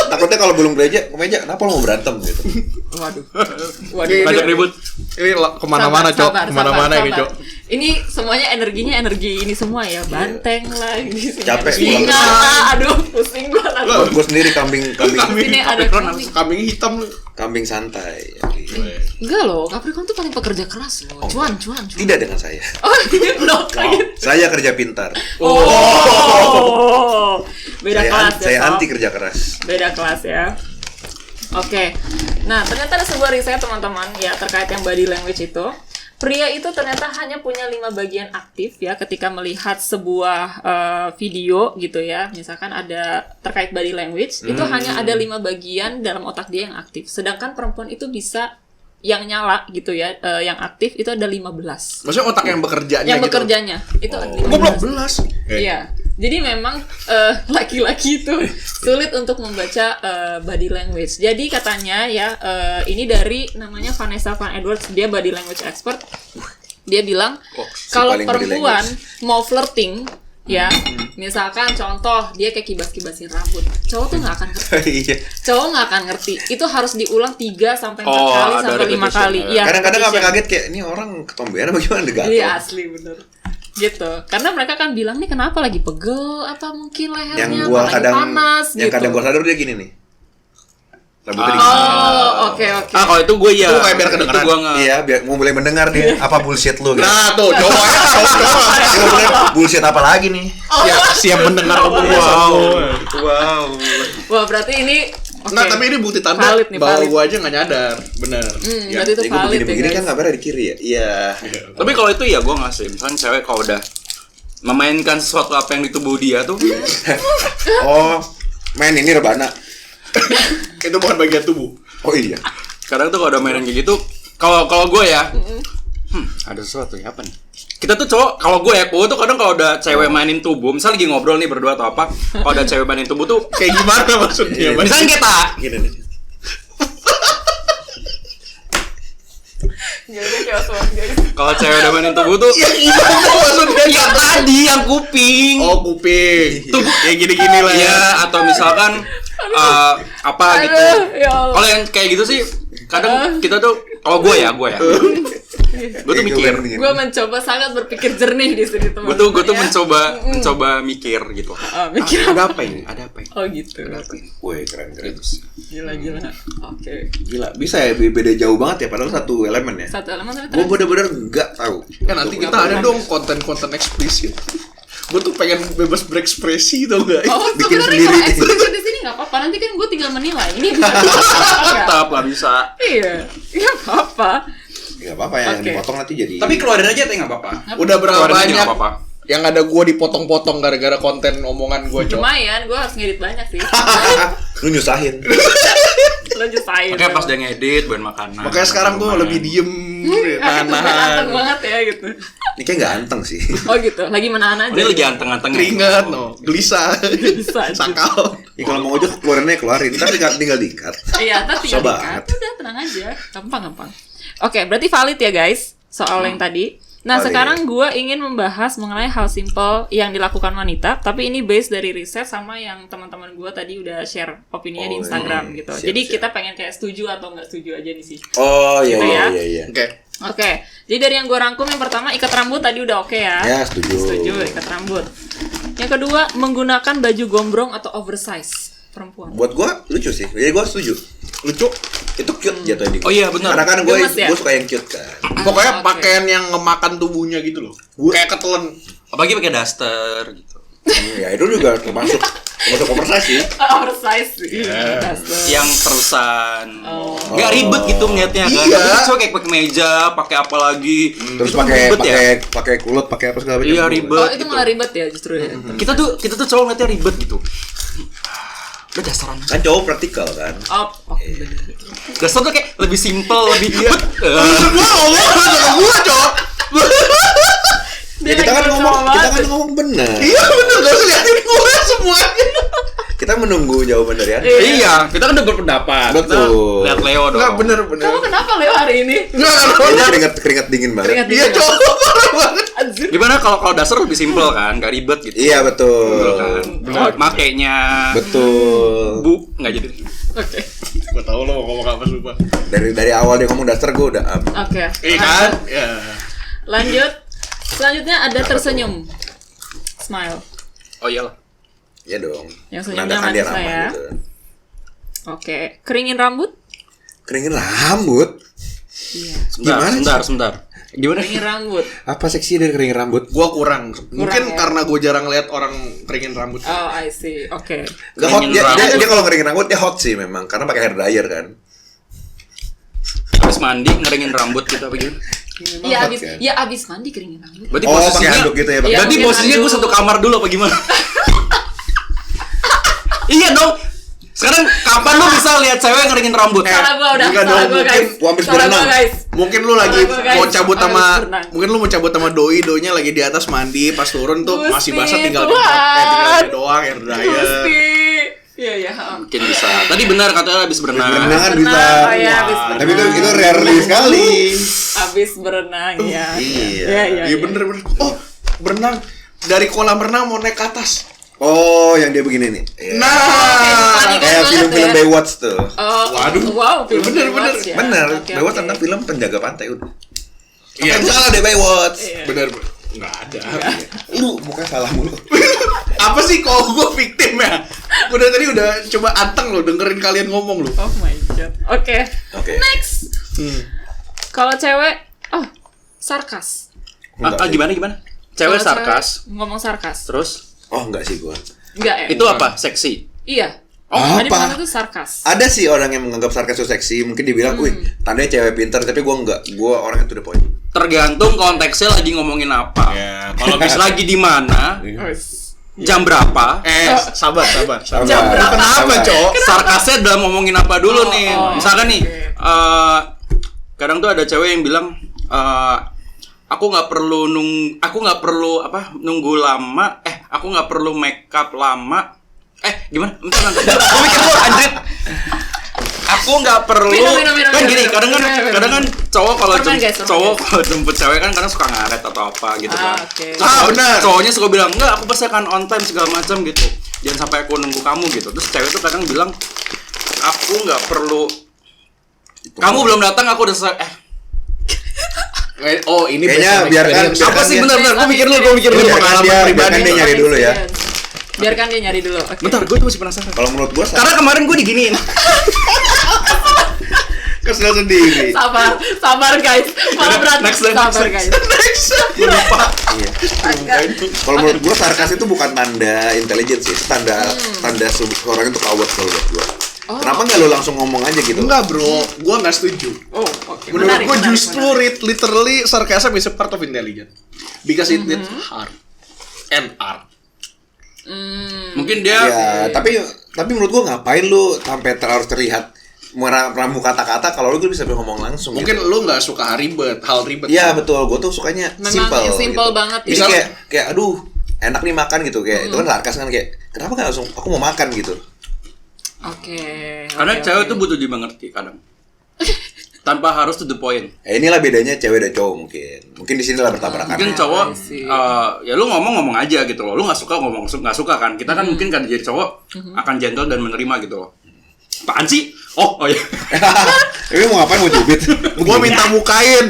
Takutnya kalau belum kemeja, kenapa lo mau berantem gitu? Waduh. Ngajak ribut. Ini kemana-mana, Cok. Sabar, Kemana-mana sabar, ini, sabar. Cok. Ini semuanya energinya energi ini semua ya. Banteng lah ini sini. Capek Singa pulang. lah. Aduh, pusing banget. Gue sendiri kambing Sini ada kambing. Kambing hitam lu. kambing santai. Enggak loh, Capricorn tuh paling pekerja keras loh. Cuan. Tidak dengan saya. Oh, ini blok lagi. Saya kerja pintar. Oh. Beda kelas ya. Saya Sob. anti kerja keras. Beda kelas ya. Oke. Nah, ternyata ada sebuah riset teman-teman ya terkait yang body language itu. Pria itu ternyata hanya punya 5 bagian aktif ya ketika melihat sebuah video gitu ya. Misalkan ada terkait body language, itu hanya ada 5 bagian dalam otak dia yang aktif. Sedangkan perempuan itu bisa yang nyala gitu ya, yang aktif itu ada 15. Maksudnya otak yang bekerjanya Yang gitu. bekerjanya itu ada 15. Goblok 11. Iya. Jadi memang laki-laki itu sulit untuk membaca body language. Jadi katanya ya ini dari namanya Vanessa Van Edwards, dia body language expert. Dia bilang kalau paling body perempuan mau flirting ya, misalkan contoh dia kayak kibas-kibasin rambut, cowok tuh nggak akan ngerti. Iya. Cowok nggak akan ngerti. Itu harus diulang 3 sampai 4 Oh, kali ada sampai 5 repetition. kali. Iya. Kadang-kadang sampai repetition. kaget kayak ini orang ketombean apa gimana deh Iya asli bener gitu, karena mereka kan bilang nih kenapa lagi pegel apa mungkin lehernya Yang gua lagi kadang panas yang gitu. kadang gua sadar dia gini nih. Rambutnya gini. Oh oke. Kalau itu gue ya. Itu kayak biar kedengeran. Itu gue nggak. Iya, biar mau mulai mendengar dia apa bullshit lu gitu. Nah, tuh cowoknya cowok. Dia mau bilang, bullshit apa lagi nih? Siap mendengar omongan. Wow. Wah berarti ini oke. Nah, tapi ini bukti tanda Valid nih, bahwa valid. gua aja nggak nyadar. Bener. Ya. Berarti itu Jadi gua valid ya begini-begini kan guys. kameranya di kiri ya? Iya. Tapi kalau itu ya gue nggak sih. Misalnya cewek kalau udah memainkan sesuatu apa yang di tubuh dia tuh. Oh, main ini rebana. Itu bukan bagian tubuh. Oh iya. Kadang tuh kalau udah mainin kayak gitu, kalau gue ya, ada sesuatu ya apa nih? Kita tuh cowok, kalau gue tuh kadang kalau udah cewek mainin tubuh, misalnya lagi ngobrol nih berdua atau apa, kalau ada cewek mainin tubuh tuh Kayak gimana maksudnya? Mas? misalnya kita, Gini nih. kalau cewek udah mainin tubuh tuh, Maksudnya yang tadi yang kuping, Oh, kuping. Tuh, kayak gini-gini lah ya. ya atau misalkan apa gitu. Aduh, ya Allah. Kalau yang kayak gitu sih, kadang kita tuh, kalau gue ya, gue tuh mikir. Gue mencoba sangat berpikir jernih di sini teman. Gue tuh mencoba mikir gitu. Mikir Ada apa ini? Ada apa ini? oh gitu. Ada apa ini? Woi, keren-keren. Gila. Oke. Gila, bisa ya beda jauh banget ya padahal satu elemen ya. Satu elemen tapi Gue bener-bener nggak tahu. Kan nanti kita ada dong konten-konten eksplisit. Gue tuh pengen bebas berekspresi tau gak? Oh, Bikin sebenarnya sendiri. kalau ekspresi di sini nggak apa-apa. Nanti kan gue tinggal menilai. Ini bisa nggak? Tetap nggak bisa. Iya, nggak apa-apa. Gak apa-apa ya, yang Oke. dipotong nanti jadi. Tapi keluarin aja teh nggak apa-apa. Udah berapa Keluarin aja banyak nggak apa-apa. yang ada gue dipotong-potong gara-gara konten omongan gue cok. Lumayan, gue harus ngedit banyak sih. Lu nyusahin. Lo nyusahin. Makanya pas dia ngedit buat makanan. Makanya sekarang gue lumayan. lebih diem, Anteng nahan, banget ya gitu. Ini kayak nggak anteng sih. Oh gitu, lagi menahan aja. Ini lagi anteng-anteng. keringet, no, gelisah, Gelisah. sakal. Ya, kalau mau ngojek keluarinnya keluarin, tapi tinggal diikat. Iya, tapi tinggal Sobat. dikat. Udah tenang aja, gampang. Oke, berarti valid ya guys soal yang tadi. Nah, Valid. sekarang gue ingin membahas mengenai hal simple yang dilakukan wanita, tapi ini based dari riset sama yang teman-teman gue tadi udah share opininya di Oh, Instagram iya. gitu. Siap, Jadi siap. kita pengen kayak setuju atau nggak setuju aja nih sih. Oh iya Gitu iya ya. iya. Oke, Oke, jadi dari yang gue rangkum yang pertama ikat rambut tadi udah oke ya. Ya setuju. Setuju, ikat rambut. Yang kedua, menggunakan baju gombrong atau oversize perempuan. Buat gua lucu sih. Jadi gua setuju. lucu. Itu cute jatuhnya di gua. Oh iya, benar. Karena kan gua Gemes ya? suka yang cute kan. Pokoknya Oke. pakaian yang ngemakan tubuhnya gitu loh. Kayak ketelen. Apalagi pakai daster gitu. Ya itu juga termasuk oversize sih. Oversize sih. Yang terusan. Oh. Nggak ribet gitu ngeliatnya kan. Iya. Tapi cowok kayak pakai meja, pakai apa lagi. Terus Itu kan ribet ya. pakai kulot, pakai apa segala macam. Iya, ribet. Oh, itu malah ribet ya justru ya. Kita tuh cowok ngeliatnya ribet gitu. Udah dasaran. Kan cowok praktikal kan. Oh, bener. Dasar tuh kayak lebih simple, lebih Semua ngomong sama gua, cok. Ya kita kan ngomong benar. Iya bener, gak usah liatin gua semuanya. Kita menunggu jawaban dari Anda. Iya, kita kan udah berpendapat. Betul. Lihat Leo dong. Enggak bener. Kamu kenapa Leo hari ini? Enggak. Keringat dingin banget. Keringat Iya, cok. Parah banget. Anjir. Gimana kalau dasar lebih simple kan, nggak ribet gitu. Iya betul. Betul kan. Makainya Betul. Bu nggak jadi. Oke. Gua tahu lo mau ngomong apa sumpah. Dari awal dia ngomong daster gue udah Oke. Iya kan? Ya. Lanjut. Selanjutnya ada tersenyum. Smile. Oh iyalah. ya dong. Yang senyumnya Menandakan dia manis lah ramah ya. gitu. Oke. Keringin rambut? Keringin rambut. Iya. Sebentar. Gimana? Keringin rambut. Apa seksi dari keringin rambut? Gua kurang. Mungkin ya? karena gua jarang lihat orang keringin rambut. Oh, I see. Oke. Gak hot, Keringin dia, rambut. dia kalau ngeringin rambut dia hot sih memang karena pakai hair dryer kan. Habis mandi ngeringin rambut gitu apa gitu. Iya, hot abis, kan? ya abis mandi keringin rambut. Berarti Oh, pakai posisinya handuk gitu ya, pakai Iya, Berarti pakai posisinya handuk. gue satu kamar dulu apa gimana? Iya dong. Sekarang kapan lu bisa lihat cewek ngeringin rambut? Salah gua udah, bukan salah dong, gua guys. gua habis Salah gua berenang. guys. Mungkin lu lagi Salah gua, guys. mau cabut Habis sama berenang. mungkin lu mau cabut sama doinya lagi di atas mandi, pas turun tuh Gusti, masih basah tinggal Tuhan. tinggal ini doang hair dryer. Gusti. Iya, iya. Mungkin bisa. Tadi benar katanya habis berenang. Berenang kan bisa. Berenang, oh ya, habis Wah, berenang. Tapi itu rarely sekali. Habis berenang ya. Iya. Iya bener. Oh, berenang dari kolam renang mau naik ke atas. Oh, yang dia begini nih. Iya. Nah, Kayak film-film ya. Baywatch tuh. Oh, Waduh. wow, film Bener, Baywatch ya. Bener, Oke, Baywatch oke. tentang film penjaga pantai udah. Iya. Yang salah deh Baywatch. Iya. bener. Enggak ada. Lu bukan salah mulu. Apa sih kalau gue victim ya? Udah tadi udah coba anteng lo dengerin kalian ngomong lo. Oh my god. Oke. Oke. Next. Kalau cewek, sarkas. Enggak sih. Gimana? Cewek Kalau sarkas. ngomong sarkas. Terus Oh, enggak sih gua. Enggak ya? itu apa? Seksi. Iya. Oh, Tadi apa? bilang itu sarkas. Ada sih orang yang menganggap sarkas itu seksi, mungkin dibilang, "Wih, tandanya cewek pintar," tapi gua enggak. Gua orangnya to the point. Tergantung konteksnya lagi ngomongin apa. Ya, Kalau bis lagi di mana, Wes. jam berapa, sabar. Jam berapa? Kenapa, Cok? sarkasnya dalam ngomongin apa dulu nih. Misalkan nih, oke. kadang tuh ada cewek yang bilang, aku nggak perlu nunggu lama, aku nggak perlu make up lama. Gimana? Bentar. Gue mikir dulu, anjir. Aku nggak perlu. Minum, Kan gini, kadang kan cowok kalau Permen, guys, permen, cowok kalau jemput cewek kan kadang suka ngaret atau apa gitu kan. Oke. Terus Benar. cowoknya suka bilang, enggak, aku pasti akan on time segala macam gitu. Jangan sampai aku nunggu kamu gitu. Terus cewek tuh kadang bilang, aku nggak perlu. Kamu belum datang, aku udah Oh, ini Kayaknya best biarkan- experience. apa sih dia- bentar, gue mikir dulu. Biarkan pengalaman dia- pribadi. biarkan dia nyari dulu ya. Biarkan dia nyari dulu. Oke. Bentar, gue tuh masih penasaran. Kalau menurut gua Karena kemarin gue diginiin. kesel sendiri. Sabar guys. Malah berantem. Next. Sabar guys. Gue lupa. Iya. Kalau menurut gua sarkas itu bukan tanda intelijen sih, itu tanda orang itu kawat kalau buat gua. Kenapa nggak lo langsung ngomong aja gitu? Enggak, Bro. Gua enggak setuju. Oh, oke. Menurut Menarik, gua menarik, justru menarik. literally sarcasm is a part of intelligence. Because it with heart and art. Mungkin dia Ya, tapi menurut gua ngapain lu sampai harus terlihat meramu kata-kata kalau lu bisa ngomong langsung. Mungkin gitu. lu enggak suka hal ribet. Iya betul, gua tuh sukanya Memang simple. yang simple gitu. banget ya. Jadi Misal- kayak aduh, enak nih makan gitu kayak itu kan sarkas kan kayak kenapa nggak langsung aku mau makan gitu. Oke. karena oke, cewek oke. tuh butuh dimengerti kadang. Tanpa harus to the point. Inilah bedanya cewek dan cowok mungkin. Mungkin di sinilah bertabrakan. Mungkin cowok I see. ya lu ngomong aja gitu loh. Lu nggak suka ngomong nggak suka kan. Kita kan mungkin kan jadi cowok akan gentle dan menerima gitu loh. Apaan sih? Oh iya. Ini mau ngapain, mau jubit? Gua minta mukain.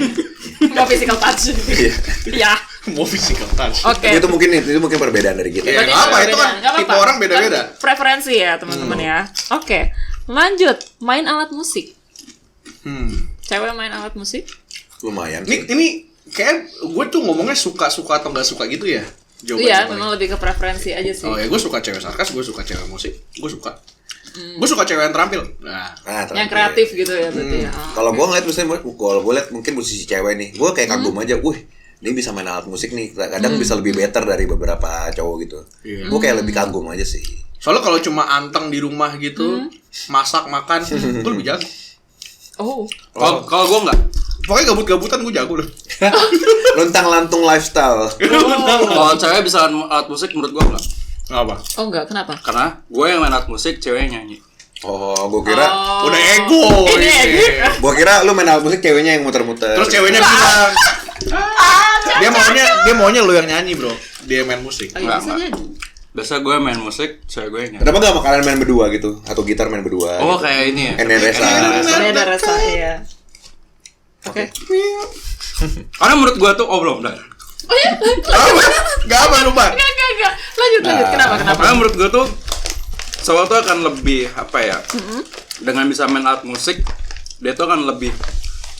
Mau physical touch. Iya. Iya. Mau physical touch. Oke. Itu mungkin perbedaan dari kita. Iya. Berarti nggak apa, itu beda. kan Nggak tipe orang beda-beda. Kan preferensi ya teman-teman ya. Oke. Lanjut, main alat musik. Cewek main alat musik? Lumayan. Ini kayak gue tuh ngomongnya suka-suka atau nggak suka gitu ya. Iya, memang lebih ke preferensi aja sih. Oh ya, gue suka cewek sarkas, gue suka cewek musik, gue suka. Gue suka cewek yang terampil. Nah, Yang kreatif gitu ya berarti ya. Kalau gue ngeliat misalnya, kalau gue liat mungkin musisi cewek nih, gue kayak kagum aja, dia bisa main alat musik nih, kadang bisa lebih better dari beberapa cowok gitu. Gue kayak lebih kagum aja sih. soalnya kalau cuma anteng di rumah gitu, masak makan, gue lebih jago. Oh. Kalau gue nggak. Pokoknya gabut-gabutan gue jago loh. Lontang lantung lifestyle. Kalau cewek bisa alat musik menurut gue nggak. Apa? Oh enggak, kenapa? Karena gue yang main alat musik, cewek yang nyanyi. Oh, gue kira, Udah ego. Ini ego. gue kira lu main alat musik ceweknya yang muter-muter. Terus ceweknya bilang, dia maunya lu yang nyanyi bro, dia main musik. Oh, iya, Nggak, bisa nggak. jadi. Biasa gue main musik, cewek gue yang nyanyi. Kenapa gak kalian main berdua gitu? Atau gitar main berdua? Oh gitu? kayak ini ya. NRSA. Beda rasa ya. Oke. Karena menurut gue tuh belum dah. Gak apa lupa. Enggak. Lanjut. Kenapa? Karena menurut gue tuh cowok tuh akan lebih apa ya? Dengan bisa main alat musik, dia tuh akan lebih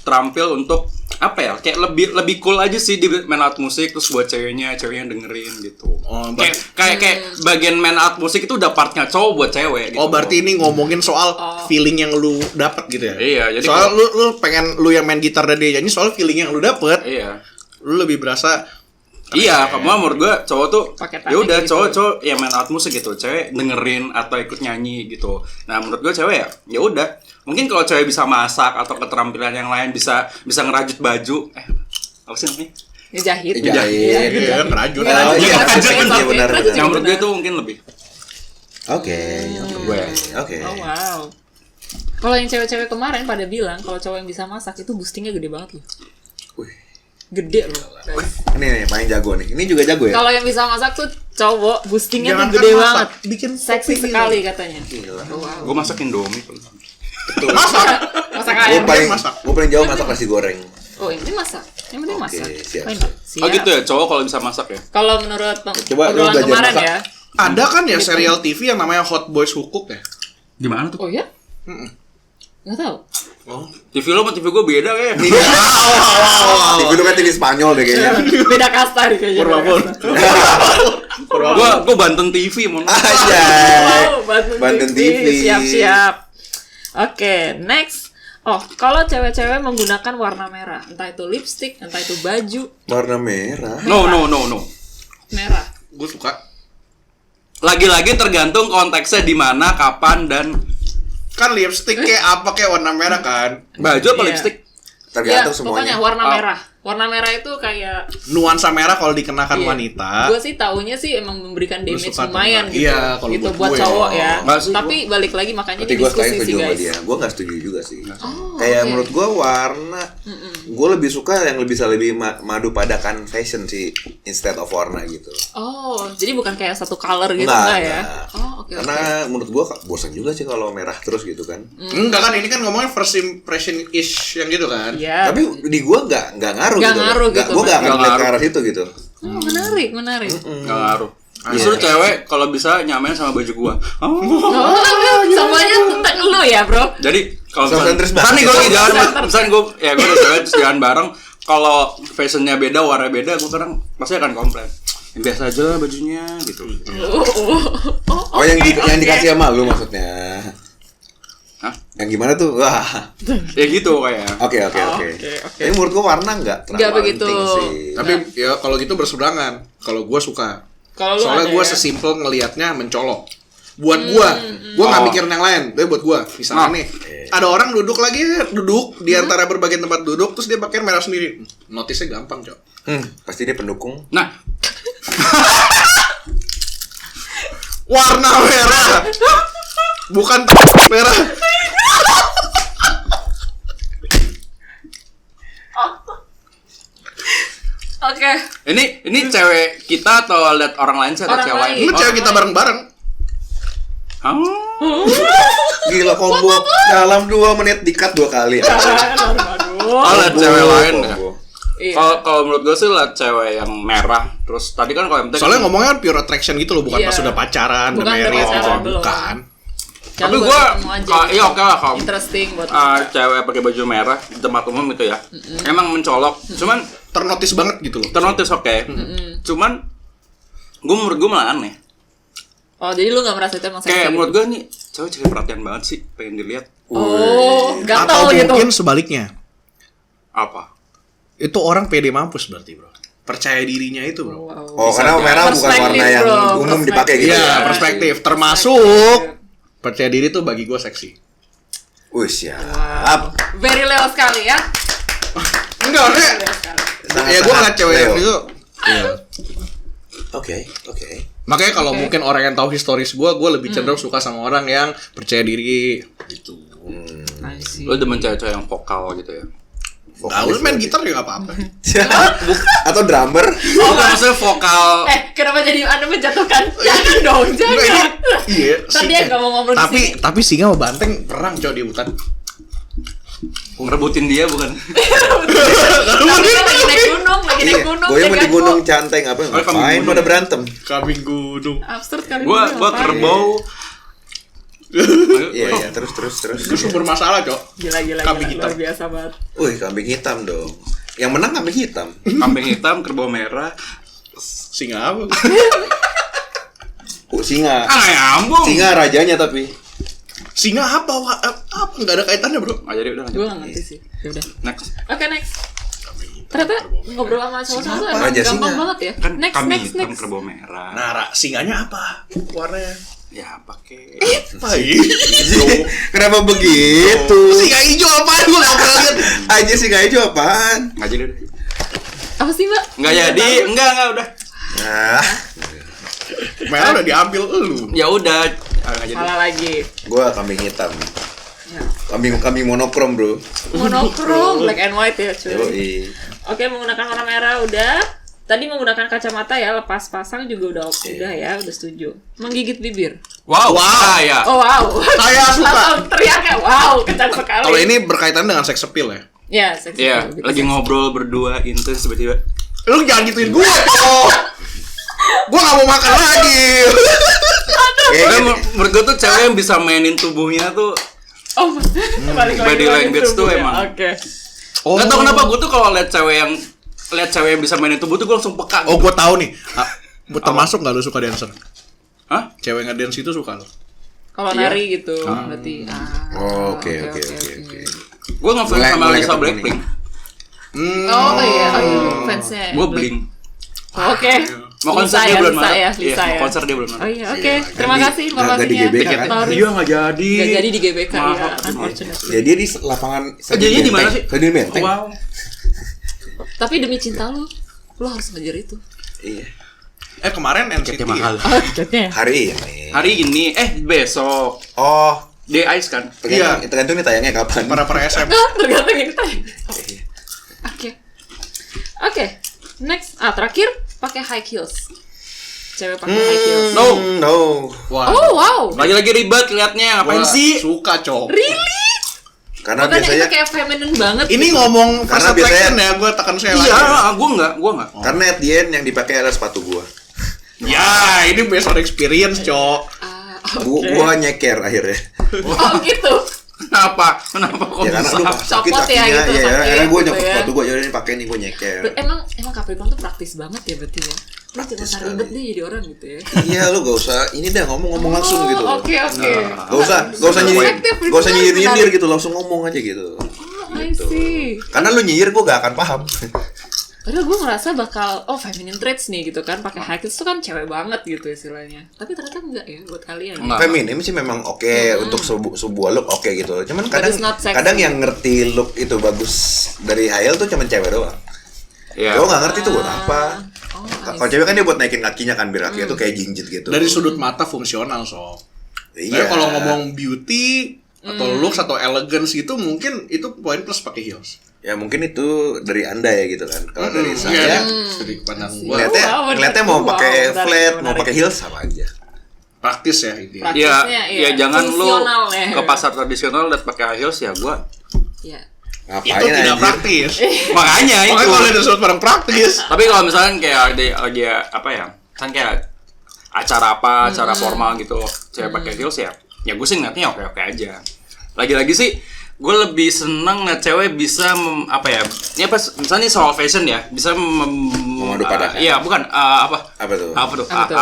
terampil untuk apa ya? Kayak lebih cool aja sih di main alat musik terus buat ceweknya yang dengerin gitu. Oh, Kayak bagian main alat musik itu udah partnya cowok buat cewek gitu. Oh berarti ini ngomongin soal feeling yang lu dapet gitu ya? Iya, jadi soal lu pengen lu yang main gitar dan dia nyanyi, soal feeling yang lu dapet, Iya. lu lebih berasa Iya, kamu menurut gua cowok tuh Pakai ya udah teknik gitu. cowok ya main alat musik gitu, cewek dengerin atau ikut nyanyi gitu. Nah, menurut gua cewek ya udah. Mungkin kalau cewek bisa masak atau keterampilan yang lain bisa ngerajut baju. Apa sih namanya? Ngejahit. Ngejahit. Iya, ngerajut. Oh iya, Ngejahit. iya benar. Yang menurut gue itu mungkin lebih. Oke. Oke. Oh wow. Kalau yang cewek-cewek kemarin pada bilang kalau cowok yang bisa masak itu boostingnya gede banget loh. Wih. Gede loh. guys. Ini nih main jago nih. Ini juga jago ya? Kalau yang bisa masak tuh cowok boostingnya Jangan tuh gede masak, banget. bikin Seksi kopi sekali katanya. Gila. Gue masak Indomie. Masak Gue ayam. paling jauh masak nasi goreng. Oh, yang penting masak. Yang penting Oke, masak. siap, Main, siap. Pak. Siap. Oh gitu ya, cowok kalau bisa masak ya. Kalau menurut Coba lu obrolan belajar kemarin masak. ya. Ada kan ya serial TV yang namanya Hot Boys Who Cook ya? Gimana tuh? Oh ya? Nggak tahu. Oh. TV lo sama TV gue beda kayak. Iya. TV lu kan TV Spanyol deh kayaknya. Beda kasta nih kayaknya. Purwabon. Gue Banten TV mau. Aja. Wow, Banten TV. Siap-siap. Oke, next. Oh, kalau cewek-cewek menggunakan warna merah, entah itu lipstick, entah itu baju Warna merah. No. merah. Gue suka. Lagi-lagi tergantung konteksnya di mana, kapan dan Kan lipstick kayak apa kayak warna merah kan? baju apa Iya. lipstick. Tergantung Iya, semuanya. pokoknya warna Oh. merah. Warna merah itu kayak Nuansa merah kalau dikenakan wanita. Gue sih taunya sih emang memberikan Lu damage suka atau lumayan enggak? gitu. Iya, kalau gitu buat buat gue. cowok ya. Enggak sih, Tapi balik lagi makanya Berarti ini gue diskusi setuju sih sama guys. dia. Gue gak setuju juga sih. Oh, Kayak oke. menurut gue warna, gue lebih suka yang bisa lebih madu padakan fashion sih instead of warna gitu. Oh, jadi bukan kayak satu color gitu Enggak, enggak ya? enggak. Oh, oke. Karena menurut gue bosan juga sih kalau merah terus gitu kan. Enggak kan ini kan ngomongin first impression ish yang gitu kan. Iya. Tapi di gue nggak ngaruh Nggak gitu. ngaruh gitu, Gue nggak akan Nggak ngeliat ke ngaruh. arah situ gitu. Oh, menarik. Nggak ngaruh. Justru cewek kalau bisa nyamain sama baju gua. Oh. Oh, semuanya tentang lu ya, Bro. Jadi kalau Self-centris misalnya nih banget. gue lagi jalan, misalnya gue udah cewek terus jalan bareng, kalau fashionnya beda, warna beda, gue kadang pasti akan komplain. Yang biasa aja lah bajunya gitu. Oh yang dikasih sama lu maksudnya? Hah? Yang gimana tuh? Wah. Ya gitu kayak. Oke. oke. Tapi menurut gue warna nggak terlalu Nggak begitu. penting sih. Tapi ya kalau gitu berseberangan. Kalau gue suka. Kalau lu Soalnya ada gue ya? sesimpel ngelihatnya mencolok. Buat gue nggak mikirin yang lain. Tapi buat gue, misalnya nih, ada orang duduk di antara berbagai tempat duduk, terus dia pakai merah sendiri. Notisnya gampang, Cok. Pasti dia pendukung. Nah, Warna merah, bukan merah. Oke. ini cewek kita atau lihat orang lain sih ada Orang cewek lain. lain? Lu cewek kita bareng-bareng. Hah? Gila combo dalam 2 menit dikat 2 kali. Oh, lihat cewek lain ya. Combo. Iya. Kalau menurut gue sih lihat cewek yang merah. Terus tadi kan kalau yang penting Soalnya ngomongnya kan pure attraction gitu loh, bukan Iya. pas sudah pacaran, udah Bukan udah married, pacaran, belum. bukan. Tapi gue, iya oke lah kalau interesting buat cewek pakai baju merah di tempat umum itu ya, emang mencolok. Cuman Ternotis banget gitu loh. ternotis oke. Cuman menurut gue malah aneh. Oh, jadi lu nggak merasa itu emang seksi? Kayak gitu? menurut gue nih cewek cari perhatian banget sih, pengen dilihat. Oh, Atau gatel gitu. mungkin sebaliknya. Apa? Itu orang pede mampus berarti, Bro. Percaya dirinya itu, Bro. Wow. Oh, karena merah bukan Perspektif, warna yang bro. umum dipakai gitu. Iya, ya. perspektif. Termasuk percaya diri tuh bagi gue seksi. Wih, siap. Very Leo sekali ya. Enggak, Nek. Leo sekali. Ya gue ngeliat cewek yang Leo. itu. Iya. Oke. Makanya kalau mungkin orang yang tahu historis gue lebih cenderung suka sama orang yang percaya diri gitu. I see. Lo demen cewek-cewek yang vokal gitu ya? Nah, lu main gitar juga apa-apa. Atau drummer? Oh, bukan maksudnya vokal. Kenapa jadi Anda menjatuhkan? Jangan dong, jangan. Iya. Tadi dia nggak mau ngobrol di sini. Tapi singa sama banteng perang coy di hutan. Ngerebutin dia bukan? Tapi kan lagi naik gunung, Gue yang jaga di gunung canteng apa? kambing Ngapain gunung. pada berantem? Kambing gunung. Absurd kali. Gua kerbau. Iya, terus. Itu sumber masalah, Cok. Gila, Kambing hitam. luar biasa banget. Wih, kambing hitam dong. Yang menang kambing hitam. Kambing hitam, kerbau merah. Singa apa? Singa. Nyambung. Singa rajanya tapi. Singa apa? Apa? Enggak ada kaitannya, Bro. Ah, jadi udah lanjut. Gue nggak ngerti sih. Ya udah. Next. Oke, next. Ternyata ngobrol sama cowok-cowok tuh emang Raja gampang singa. banget ya. Kan Next, kami next, hitam next. kerbau merah. Nah, singanya apa? Warnanya. Ya pakai Apa hijau? Kenapa begitu? Singa hijau apaan? Gue gak pernah lihat. Aja sih kayak hijau apaan? nggak jadi. Apa sih, Mbak? Nggak jadi, enggak udah. Nah, Merah udah diambil lu. Ya udah, nggak jadi. Salah lagi. gua kambing hitam. Ya. Kambing monokrom, Bro. Monokrom, black and white ya cuy. Yoi. Oke, menggunakan warna merah udah. Tadi menggunakan kacamata ya, lepas pasang juga udah ya, udah setuju. Menggigit bibir. Wow, ya. Oh wow. Saya suka. Langsung teriaknya, wow, kencang sekali. Kalau ini berkaitan dengan seks appeal ya. Ya, seksi. Iya, lagi ngobrol berdua intens tiba-tiba. Lu jangan gituin gue. Gue gak mau makan lagi. Kan menurut gue tuh cewek yang bisa mainin tubuhnya tuh Oh, balik lagi body language tuh ya. emang. Oke. nggak tahu kenapa gue tuh kalau lihat cewek yang bisa mainin tubuh tuh gue langsung peka. Oh, gue tahu nih. Termasuk gak lu suka dancer? Hah? Cewek ngedance itu suka lo. Kalau nari gitu, berarti. Oh, oke. Gue ngefans Mulai- sama mulai Lisa ketemu Blackpink. Oh iya, fansnya. Gue Blink. Oke. Mau konser dia bulan Maret. Lisa Iya, ya. mau konser dia bulan Oh Maret. iya, oke. Iya, Terima kan kasih di- nggak di informasinya. GBK kan? Sorry. Iya nggak jadi. Nggak jadi di GBK ya. Maaf. Unfortunately. Ya dia di lapangan jadinya di mana sih? Stadion Benteng. Wow. Tapi demi cinta lu harus ngejar itu. Iya. Kemarin NCT Tiketnya mahal. Oh, tiketnya. Hari ini. Hari ini, besok. Oh, Day Ice kan? tergantung nih tayangnya kapan. Para SM. Tergantung yang kita. Oke. Next, terakhir pakai high heels. Cewek pakai high heels. No. No. Wah. Oh wow. Lagi-lagi ribet liatnya, ngapain sih? Suka, Cok. Really? Karena Makanya biasanya itu kayak feminine banget. Ini gitu. ngomong Karena first attraction biasanya- ya, gue tekan saya Iya, lagi. gue enggak. karena at the end yang dipakai adalah sepatu gua. Ya, ini based on experience, Cok. Gua nyeker akhirnya. Oh gitu. Kenapa kok Ya karena bisa? aduh sakit Copot ya kakinya. gitu, Ya, sakit akhirnya gua gitu nyopot ya. sepatu gua jadi pakai nih gua nyeker. Emang Capricorn tuh praktis banget ya berarti ya. Lu Praktis jangan sekali. ribet deh jadi orang gitu ya. Iya, lu gak usah ini dah ngomong langsung gitu. Oke. Gak usah Efektif, nyindir gitu, langsung ngomong aja gitu. Oh, I see. Karena lu nyinyir gua gak akan paham. Padahal gue ngerasa bakal feminine traits nih gitu kan, pakai high heels tuh kan cewek banget gitu istilahnya. Tapi ternyata enggak ya buat kalian. Enggak. Feminim sih memang oke untuk sebuah look oke gitu. Cuman But kadang it's not sexy. kadang yang ngerti look itu bagus dari high heel tuh cuman cewek doang. Iya. Gua nggak ngerti tuh buat apa. Oh, Kalau cewek kan dia buat naikin kakinya kan biar kakinya tuh kayak jinjit gitu. Dari sudut mata fungsional, Sob. Iya. Tapi kalau ngomong beauty atau looks atau elegance gitu, mungkin itu poin plus pakai heels. Ya mungkin itu dari Anda ya gitu kan. Kalau dari saya Dari pandang gua ngeliatnya mau pakai menarik, flat, mau menarik. pakai heels sama aja. praktis ya ini. Praktis. Ya, Praktisnya, iya. jangan lu Fungsional ya. ke pasar tradisional lihat pakai high heels ya gua. Iya. Ngapain Itu tidak anjir? praktis. Makanya itu. Makanya kalau ada sesuatu barang praktis. Tapi kalau misalnya kayak lagi apa ya? Kan kayak acara acara formal gitu, cewek pakai heels ya gue sih ngeliatnya oke aja. Lagi-lagi sih gue lebih seneng ngeliat cewek bisa apa ya? Ini apa? Misalnya soal fashion ya, bisa Memadu padangan. Iya, bukan apa? Apa tuh? Apa tuh? Apa tuh?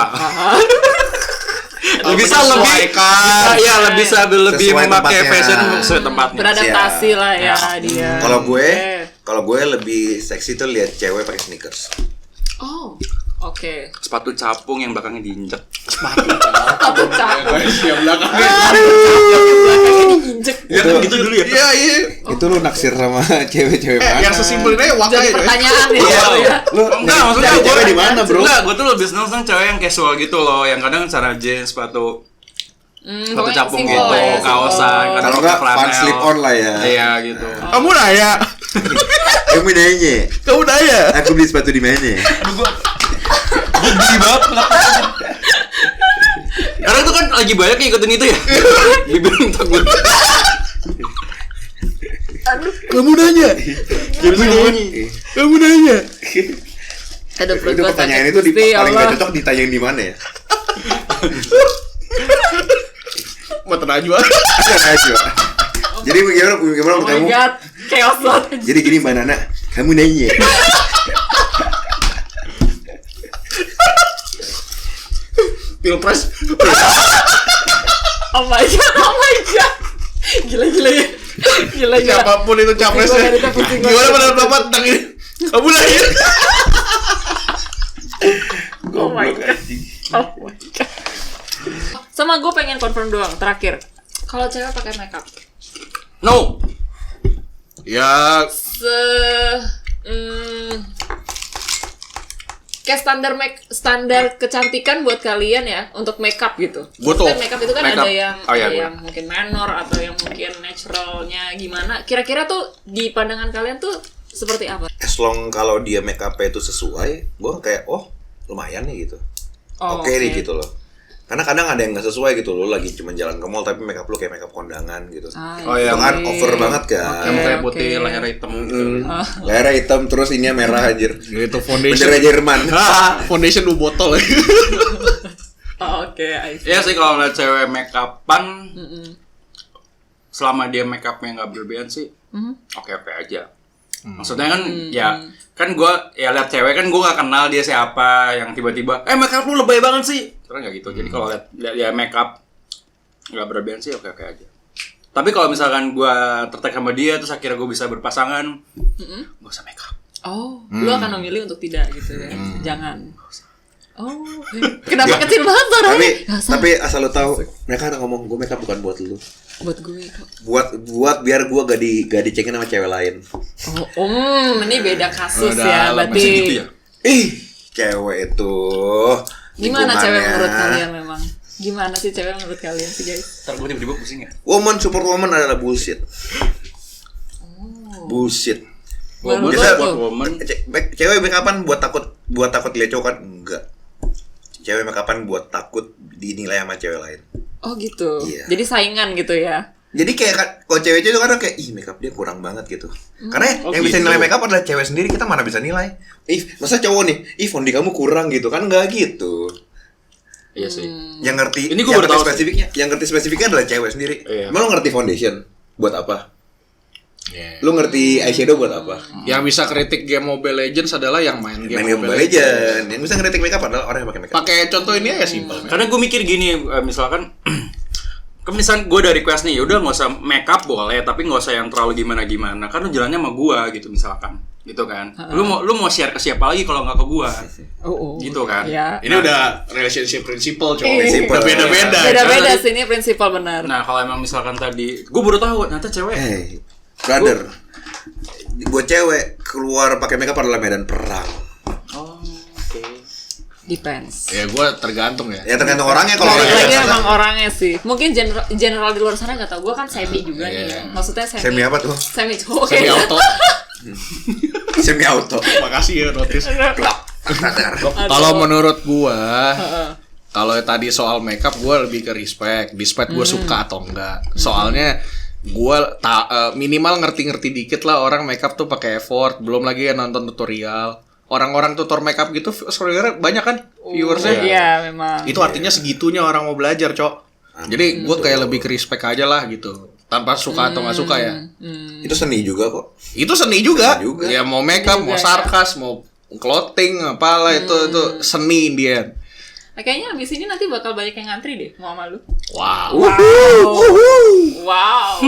Bisa lebih lebih bisa lebih Sesuai memakai tempatnya. fashion sesuai tempatnya. Beradaptasi lah ya dia. Kalau gue lebih seksi tuh lihat cewek pakai sneakers. Oh, oke. Sepatu capung yang belakangnya diinjek. Satu cakep. Yang belakangnya. Belakangnya diinjek. Ya kan gitu dulu ya. Iya, iya. Itu lu naksir sama cewek-cewek mana? Yang sesimpel ini wakai Jadi deh. pertanyaan ya. Iya. ya. Lu Enggak, maksudnya nyari gue cewek di mana, Bro? Enggak, gue tuh lebih seneng cewek yang casual gitu loh, yang kadang cara jeans, sepatu sepatu pokoknya capung simple gitu, ya, kaosan, simple. kadang Kalau enggak pakai fun flanel. slip on lah ya. Iya gitu. Kamu nanya. Kamu nanya, Kamu nanya. aku beli sepatu di mana? Gede banget. Karena itu kan lagi banyak yang ikutin itu ya. Bibir minta gue. Kamu nanya. Kamu nanya. Ada perut Itu gua pertanyaan sakit itu Gusti, ya paling Allah. gak cocok ditanyain di mana ya? Mata najwa. Aja. Jadi gimana Oh menurut my kamu? god, chaos banget. Jadi gini Mbak Nana, kamu nanya. Pilpres. Oh my god. Gila ya. Gila. Siapapun itu capresnya. Pusing gua, pusing gua. Gimana menurut Bapak tentang ini? Kamu lahir. Oh my god. Oh my god. Sama gue pengen confirm doang terakhir. Kalau cewek pakai makeup, No. Ya, kayak standar kecantikan buat kalian ya untuk makeup gitu. Gua tuh, Maksudnya makeup itu kan makeup. ada yang Oh, iya, ada gua. yang mungkin manor atau yang mungkin naturalnya gimana. Kira-kira tuh di pandangan kalian tuh seperti apa? As long kalau dia make up-nya itu sesuai, gue kayak lumayan nih gitu. Oh, Oke nih gitu loh. Karena kadang ada yang nggak sesuai gitu loh, lagi cuma jalan ke mall tapi make up lu kayak make up kondangan gitu. Oh, Itu iya. kan over banget kan. Yang kayak Oke. putih, leher hitam. Lehernya hitam terus ininya merah anjir. itu foundation. Bendera Jerman. Foundation 2 botol. Oh, oke, I see. Iya sih kalau ngeliat cewek make upan, selama dia make upnya nggak berlebihan sih, oke-oke aja. Maksudnya kan ya kan gue ya lihat cewek kan gue nggak kenal dia siapa yang tiba-tiba make up lu lebay banget sih, terus nggak gitu. Jadi kalau lihat dia make up nggak berlebihan sih oke-oke aja. Tapi kalau misalkan gue tertarik sama dia terus akhirnya gue bisa berpasangan, gak usah make up. Oh, lu akan memilih untuk tidak gitu ya? Jangan. Oh, kenapa kecil banget suaranya? Tapi asal lu tahu, mereka ada ngomong gue make up bukan buat lu. Buat gue kok. Buat biar gue gak dicekin sama cewek lain. Ini beda kasus Udah, ya, masih berarti. gitu ya? Ih, cewek itu Gimana lingkungannya. cewek menurut kalian memang? Gimana sih cewek menurut kalian sih guys? Ntar gue tiba-tiba pusing ya. Woman support woman adalah bullshit. Bullshit. Menurut Biasa lo tuh? woman. Cewek make upan buat takut dilihat cowok kan? Enggak. Cewek make upan buat takut dinilai sama cewek lain. Oh gitu. Iya. Jadi saingan gitu ya? Jadi kayak kalau cewek-cewek itu kadang kayak make up dia kurang banget gitu. Karena yang bisa gitu. nilai make up adalah cewek sendiri, kita mana bisa nilai. Masa cowok nih, fondi kamu kurang gitu kan, enggak gitu. Iya sih. Yang ngerti Ini gua yang baru ngerti tahu sih. spesifiknya adalah cewek sendiri. Iya. Emang lo ngerti foundation buat apa? Yeah. Lo ngerti eyeshadow buat apa? Yang bisa kritik game Mobile Legends adalah yang main game Main Mobile Legends. Yang bisa ngeritik make up adalah orang yang pakai make up. Pakai contoh ini ya simpel. Karena gue mikir gini, misalkan misalkan gue udah request nih, yaudah nggak usah make up boleh, tapi nggak usah yang terlalu gimana-gimana. Kan lu jalannya sama gue gitu misalkan, gitu kan. Lu mau share ke siapa lagi kalau nggak ke gue, gitu kan. Ya. Ini udah relationship principle cowok. Prinsipal. Udah beda-beda. Beda-beda sih, ini prinsipal benar. Nah kalau emang misalkan tadi, gue baru tahu ternyata cewek. Hey, brother. Buat cewek keluar pakai make up adalah medan perang. Oh, oke. Depends. Ya gue tergantung ya. Ya tergantung orangnya kalau Balik orangnya lagi biasa. emang orangnya sih. Mungkin general di luar sana nggak tahu. Gue kan semi juga nih. Ya. Maksudnya Semi apa tuh? Semi cowok. Semi auto. Semi auto. Makasih ya notis. Klap. Sadar. Kalau menurut gua, kalau tadi soal makeup gua lebih ke respect gua suka atau enggak. Soalnya gua minimal ngerti-ngerti dikit lah orang makeup tuh pakai effort, belum lagi ya nonton tutorial. Orang-orang tutor makeup gitu sebenarnya banyak kan viewersnya. Iya memang. Itu artinya segitunya orang mau belajar, Cok. Jadi gua kayak lebih ke respect aja lah gitu. Tanpa suka atau nggak suka ya. Itu seni juga kok. Itu seni juga. Seni juga. Ya mau makeup, mau sarkas, mau clothing, apalah itu seni dia. Nah, kayaknya abis ini nanti bakal banyak yang ngantri deh mau sama lu. Wow. Wow.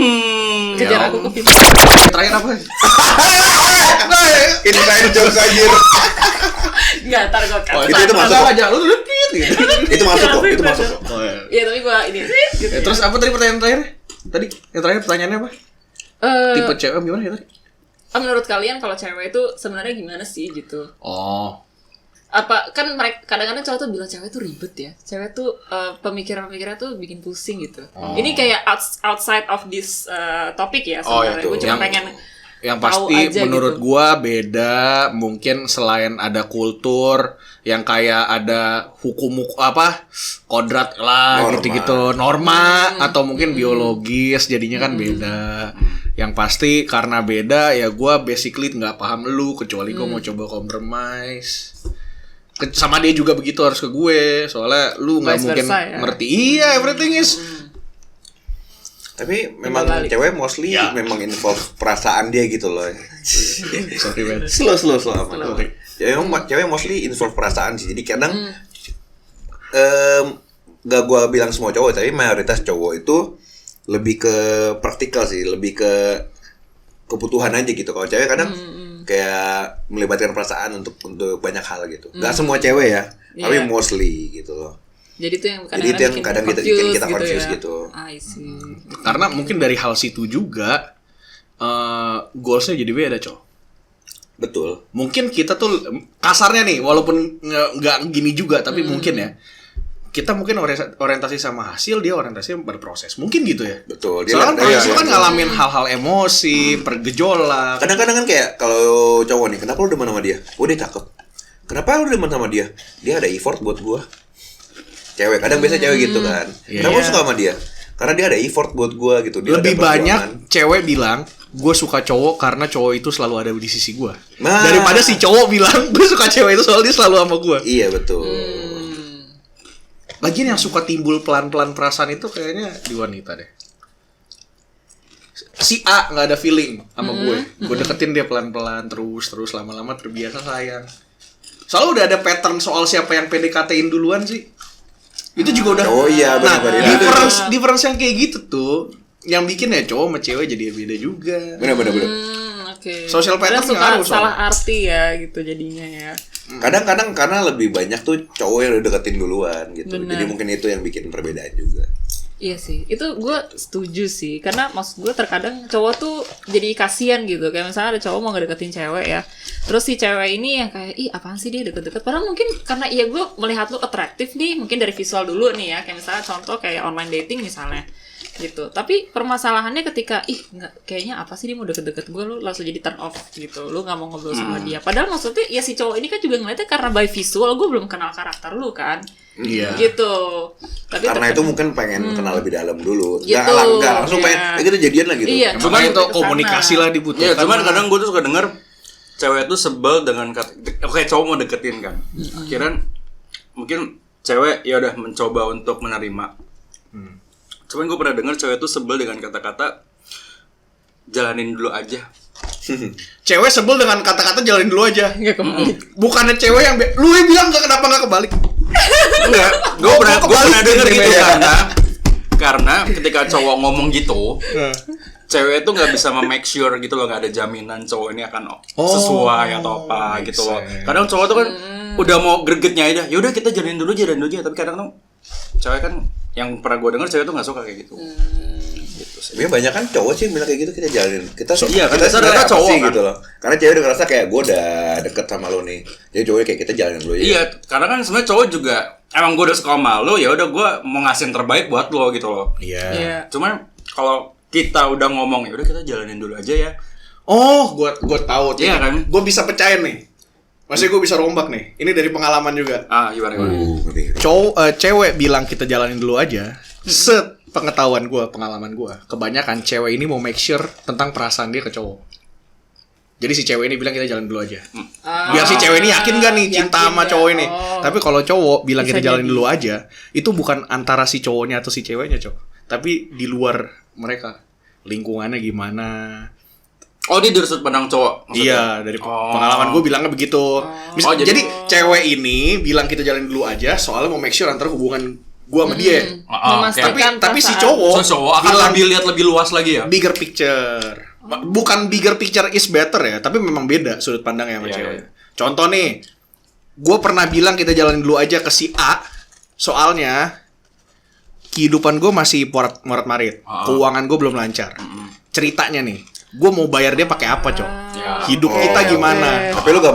Kejar aku ke pintu. Terakhir apa? Inside jokes anjir. Enggak, ntar gue Oh, kasih. itu masuk. aja lu dikit gitu. Itu masuk kok, itu masuk kok. Oh, iya. Iya tapi gue ini gitu. Terus apa tadi pertanyaan terakhir? Tadi yang terakhir pertanyaannya apa? Eh, Tipe cewek gimana ya tadi? menurut kalian kalau cewek itu sebenarnya gimana sih gitu? Oh. Apa kan mereka kadang-kadang cowok tuh bilang cewek tuh ribet ya. Cewek tuh pemikiran-pemikirannya tuh bikin pusing gitu. Ini kayak outside of this topik ya Oh, sebenarnya. itu. Gue cuma Yang- pengen Yang tahu pasti aja menurut gitu. gua beda, mungkin selain ada kultur yang kayak ada hukum apa kodrat lah Norma. gitu-gitu, norma atau mungkin biologis jadinya kan beda. Yang pasti karena beda ya gua basically nggak paham lu kecuali gua mau coba compromise. Sama dia juga begitu harus ke gue, soalnya lu nggak Vice mungkin versa ya. ngerti. Iya, everything is Tapi memang Balik. cewek mostly Ya. memang involve perasaan dia gitu loh. sorry man. Slow amat. Cewek mostly involve perasaan sih. Jadi kadang gak gua bilang semua cowok, tapi mayoritas cowok itu lebih ke praktikal sih, lebih ke kebutuhan aja gitu. Kalau cewek kadang kayak melibatkan perasaan untuk banyak hal gitu. Gak semua cewek ya, tapi mostly gitu loh. Jadi itu yang kadang kita bikin kita confuse ya? gitu. I see. Karena mungkin dari hal situ juga goalsnya jadi beda, Cok. Betul. Mungkin kita tuh kasarnya nih, walaupun nggak gini juga, tapi mungkin ya kita mungkin orientasi sama hasil, dia orientasi pada proses. Mungkin gitu ya. Betul. Soalnya proses itu kan ngalamin hal-hal emosi, pergejolak. Kadang-kadang kan kayak kalau cowok nih, kenapa lu demen sama dia? Oh, dia cakep. Kenapa lu demen sama dia? Dia ada effort buat gua. Cewek, kadang biasa cewek gitu kan. Kenapa lu suka sama dia? Karena dia ada effort buat gua gitu. Dia Lebih banyak cewek bilang gue suka cowok karena cowok itu selalu ada di sisi gue. Nah. Daripada si cowok bilang gue suka cewek itu soalnya dia selalu sama gue. Iya betul. Lagian yang suka timbul pelan-pelan perasaan itu kayaknya di wanita deh. Si A nggak ada feeling sama gue deketin dia pelan-pelan terus lama-lama terbiasa sayang. Selalu udah ada pattern soal siapa yang PDKT-in duluan sih. Itu juga udah. Oh iya benar. Nah, difference yang kayak gitu tuh yang bikin ya cowok sama cewek jadi beda juga. Benar. Oke. Social pattern suka ngaruh salah arti ya gitu jadinya ya. Kadang-kadang karena lebih banyak tuh cowok yang udah deketin duluan gitu. Bener. Jadi mungkin itu yang bikin perbedaan juga. Iya sih, itu gue setuju sih. Karena maksud gue terkadang cowok tuh jadi kasihan gitu. Kayak misalnya ada cowok mau ngedeketin cewek ya. Terus si cewek ini yang kayak, ih apaan sih dia deket-deket. Padahal mungkin karena iya gue melihat lu atraktif nih. Mungkin dari visual dulu nih ya. Kayak misalnya contoh kayak online dating misalnya. Gitu. Tapi permasalahannya ketika, nggak, kayaknya apa sih dia mau deket-deket gue. Lu langsung jadi turn off gitu. Lu gak mau ngobrol sama dia. Padahal maksudnya ya si cowok ini kan juga ngeliatnya karena by visual. Gue belum kenal karakter lu kan. Iya. Gitu. Tapi karena itu mungkin pengen kenal lebih dalam dulu. Gitu, Nggak langsung pengen kita jadian lah gitu. Iya. Cuman itu komunikasi lah dibutuhkan. Iya, cuman kadang gue tuh suka denger cewek tuh sebel dengan oke, cowok mau deketin kan. Akhirnya mungkin cewek ya udah mencoba untuk menerima. Cuman gue pernah denger cewek tuh sebel dengan kata-kata jalanin dulu aja. Cewek sebel dengan kata-kata jalanin dulu aja. nggak kembali. Bukannya cewek yang lu bilang kenapa nggak kebalik? Enggak, gue pernah denger gitu karena ketika cowok ngomong gitu, cewek itu nggak bisa make sure gitu loh, nggak ada jaminan cowok ini akan sesuai atau apa gitu loh. Kadang cowok tuh kan udah mau gregetnya aja, yaudah kita jalanin dulu aja, tapi kadang tuh cewek kan yang pernah gue denger cewek tuh nggak suka kayak gitu. Sebenarnya banyak kan cowok sih bilang kayak gitu, kita jalanin. Iya, kita sebenarnya cowok sih kan gitu loh. Karena cewek udah ngerasa kayak gue udah deket sama lo nih. Jadi cowoknya kayak kita jalanin dulu aja. Iya, karena kan sebenarnya cowok juga emang gue udah suka sama lo, ya udah gue mau ngasih yang terbaik buat lo gitu loh. Iya. Cuman kalau kita udah ngomong ya udah kita jalanin dulu aja ya. Oh, gue tahu. Iya kan? Gue bisa pecahin nih. Maksudnya gue bisa rombak nih. Ini dari pengalaman juga. Gimana? Cewek bilang kita jalanin dulu aja. Pengetahuan gue, pengalaman gue, kebanyakan cewek ini mau make sure tentang perasaan dia ke cowok. Jadi si cewek ini bilang kita jalan dulu aja. Biar si cewek ini yakin gak nih cinta sama cowok ini. Tapi kalau cowok bilang kita jalan dulu aja, itu bukan antara si cowoknya atau si ceweknya, Cok. Tapi di luar mereka. Lingkungannya gimana. Oh, dia dari sudut pandang cowok maksudnya? Iya, dari pengalaman gue bilangnya begitu. Jadi cewek ini bilang kita jalan dulu aja, soalnya mau make sure antara hubungan gue sama dia. Tapi si cowok akan lihat lebih luas lagi ya. Bigger picture. Bukan bigger picture is better ya, tapi memang beda sudut pandangnya sama cewek. Contoh nih, gue pernah bilang kita jalanin dulu aja ke si A, soalnya kehidupan gue masih morat-marit, keuangan gue belum lancar. Ceritanya nih, gue mau bayar dia pakai apa, Cok? Hidup kita gimana? Tapi lu gak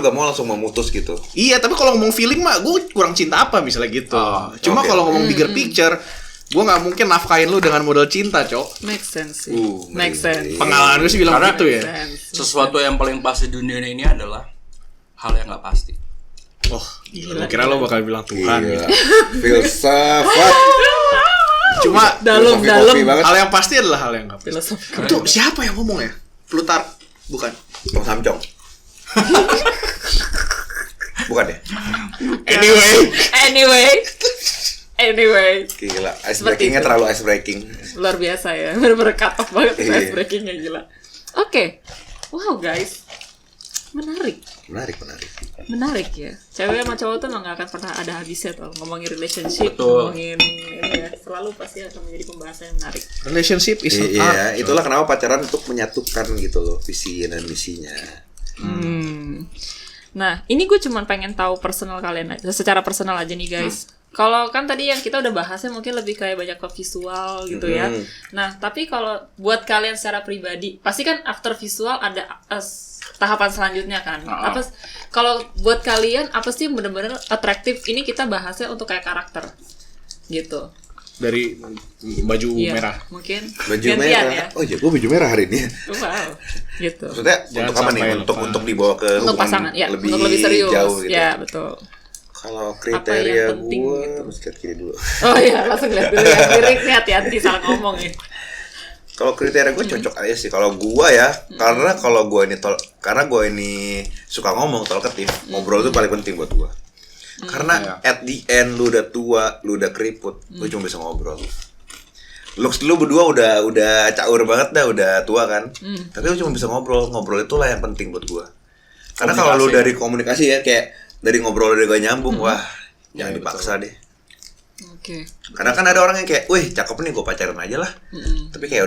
mau langsung memutus gitu. Iya, tapi kalau ngomong feeling mah gue kurang cinta apa misalnya gitu. Cuma kalau ngomong bigger picture, gue nggak mungkin nafkain lu dengan modal cinta, Cok. Make sense sih. Make sense. Pengalaman gue sih bilang gitu ya. Sesuatu yang paling pasti di dunia ini adalah hal yang nggak pasti. Oh, gila. Kira lo bakal bilang Tuhan. Gitu. Filsafat. Cuma dalam hal yang pasti adalah hal yang nggak pasti. Itu siapa yang ngomong ya? Plutark, bukan? Tong Samcong. Bukan ya? Anyway. Gila, ice breakingnya terlalu ice breaking. Luar biasa ya, bener-bener cut off banget ice breakingnya, gila. Oke. Wow guys, menarik. Menarik ya. Cewek sama cowok tuh emang gak akan pernah ada habisnya tuh ngomongin relationship, Betul. ngomongin ini ya. Selalu pasti akan menjadi pembahasan yang menarik. Relationship is an art. Iya, itulah kenapa pacaran untuk menyatukan gitu loh visi dan misinya. Nah, ini gue cuman pengen tahu personal kalian aja, secara personal aja nih guys. Kalau kan tadi yang kita udah bahasnya mungkin lebih kayak banyak ke visual gitu ya. Nah, tapi kalau buat kalian secara pribadi, pasti kan after visual ada tahapan selanjutnya kan. Apa kalau buat kalian apa sih yang benar-benar atraktif? Ini kita bahasnya untuk kayak karakter gitu. Dari baju Iya, merah. mungkin Baju gantian merah. ya. Oh iya, gue baju merah hari ini. Wow, gitu. Maksudnya Jangan untuk apa nih? sampai Untuk lepas. dibawa ke Untuk hubungan pasangan ya, lebih, untuk lebih serius. jauh gitu. Ya, betul. Kalau yang kriteria penting gue, gitu? mesti lihat kiri dulu. Oh iya, langsung lihat dulu ya. Liriknya hati-hati salah ngomong ya. Kalau kriteria gue cocok aja sih. Kalau gue ya, karena gue ini suka ngomong talkative, ngobrol itu paling penting buat gue. Karena at the end lu udah tua, lu udah keriput, lu cuma bisa ngobrol. Lu berdua udah caur banget dah, udah tua kan. Tapi lu cuma bisa ngobrol itulah yang penting buat gue. Karena kalau lu dari komunikasi ya, kayak dari ngobrol udah gak nyambung, wah jangan dipaksa deh. Oke. Karena kan ada orang yang kayak, wih cakep nih gue pacaran aja lah. Tapi kayak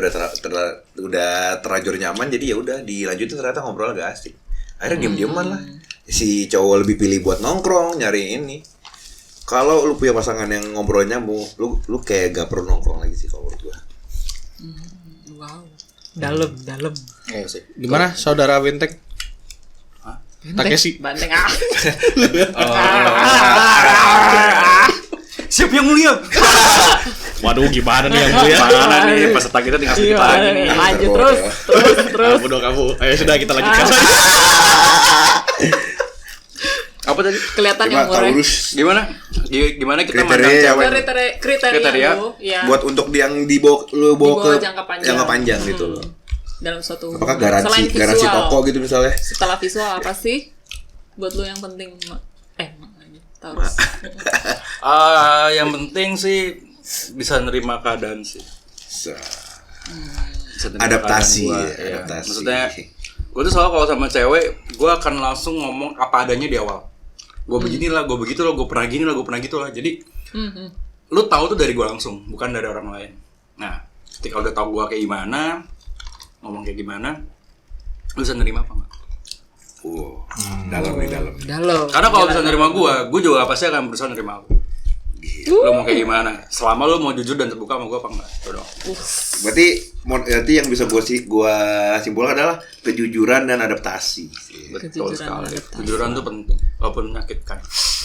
udah terlanjur nyaman, jadi ya udah dilanjutin ternyata ngobrol gak asik. Akhirnya diem-dieman lah. Si cowok lebih pilih buat nongkrong, nyari ini. Kalau lu punya pasangan yang ngobrol nyambung, lu kayak gak perlu nongkrong lagi sih kalau menurut gue. Wow. Dalam. Iya sih. Gimana saudara Bentek? Takeshi. Banteng Siap yang mulia. Waduh, gimana nih yang mulia? Mana nih peserta kita tinggal sedikit lagi nih. Lanjut terus. Kamu dong kamu. Ayo sudah kita lanjutkan. Apa tadi? Kelihatan yang murah. Gimana? Gimana kita Kriteria mandang cewek? Kriteria Kriteria lu, ya. Buat untuk yang dibawa Dibawa ke jangka panjang. gitu loh. Dalam suatu Apakah hubungan. Selain garansi visual. toko gitu misalnya? Setelah visual apa sih buat lu yang penting? Tahu. Yang penting sih bisa nerima keadaan sih. Bisa nerima Adaptasi, keadaan gua, ya, adaptasi. Maksudnya, gue tuh selalu kalau sama cewek, gue akan langsung ngomong apa adanya di awal. Gue beginilah, gue begitu loh, gue pernah gini lah, gue pernah gitu lah. Jadi, lu tahu tuh dari gue langsung, bukan dari orang lain. Nah, ketika udah tahu gue kayak gimana, ngomong kayak gimana, lu bisa nerima apa enggak? Dalam. Karena kalau bisa nerima gue juga pasti akan berusaha nerima lu. Lu mau kayak gimana? Selama lu mau jujur dan terbuka sama gue apa enggak? Itu doang. Berarti yang bisa gue simpulkan adalah kejujuran dan adaptasi. Betul Kejujuran sekali. dan adaptasi. Kejujuran tuh penting, walaupun menyakitkan.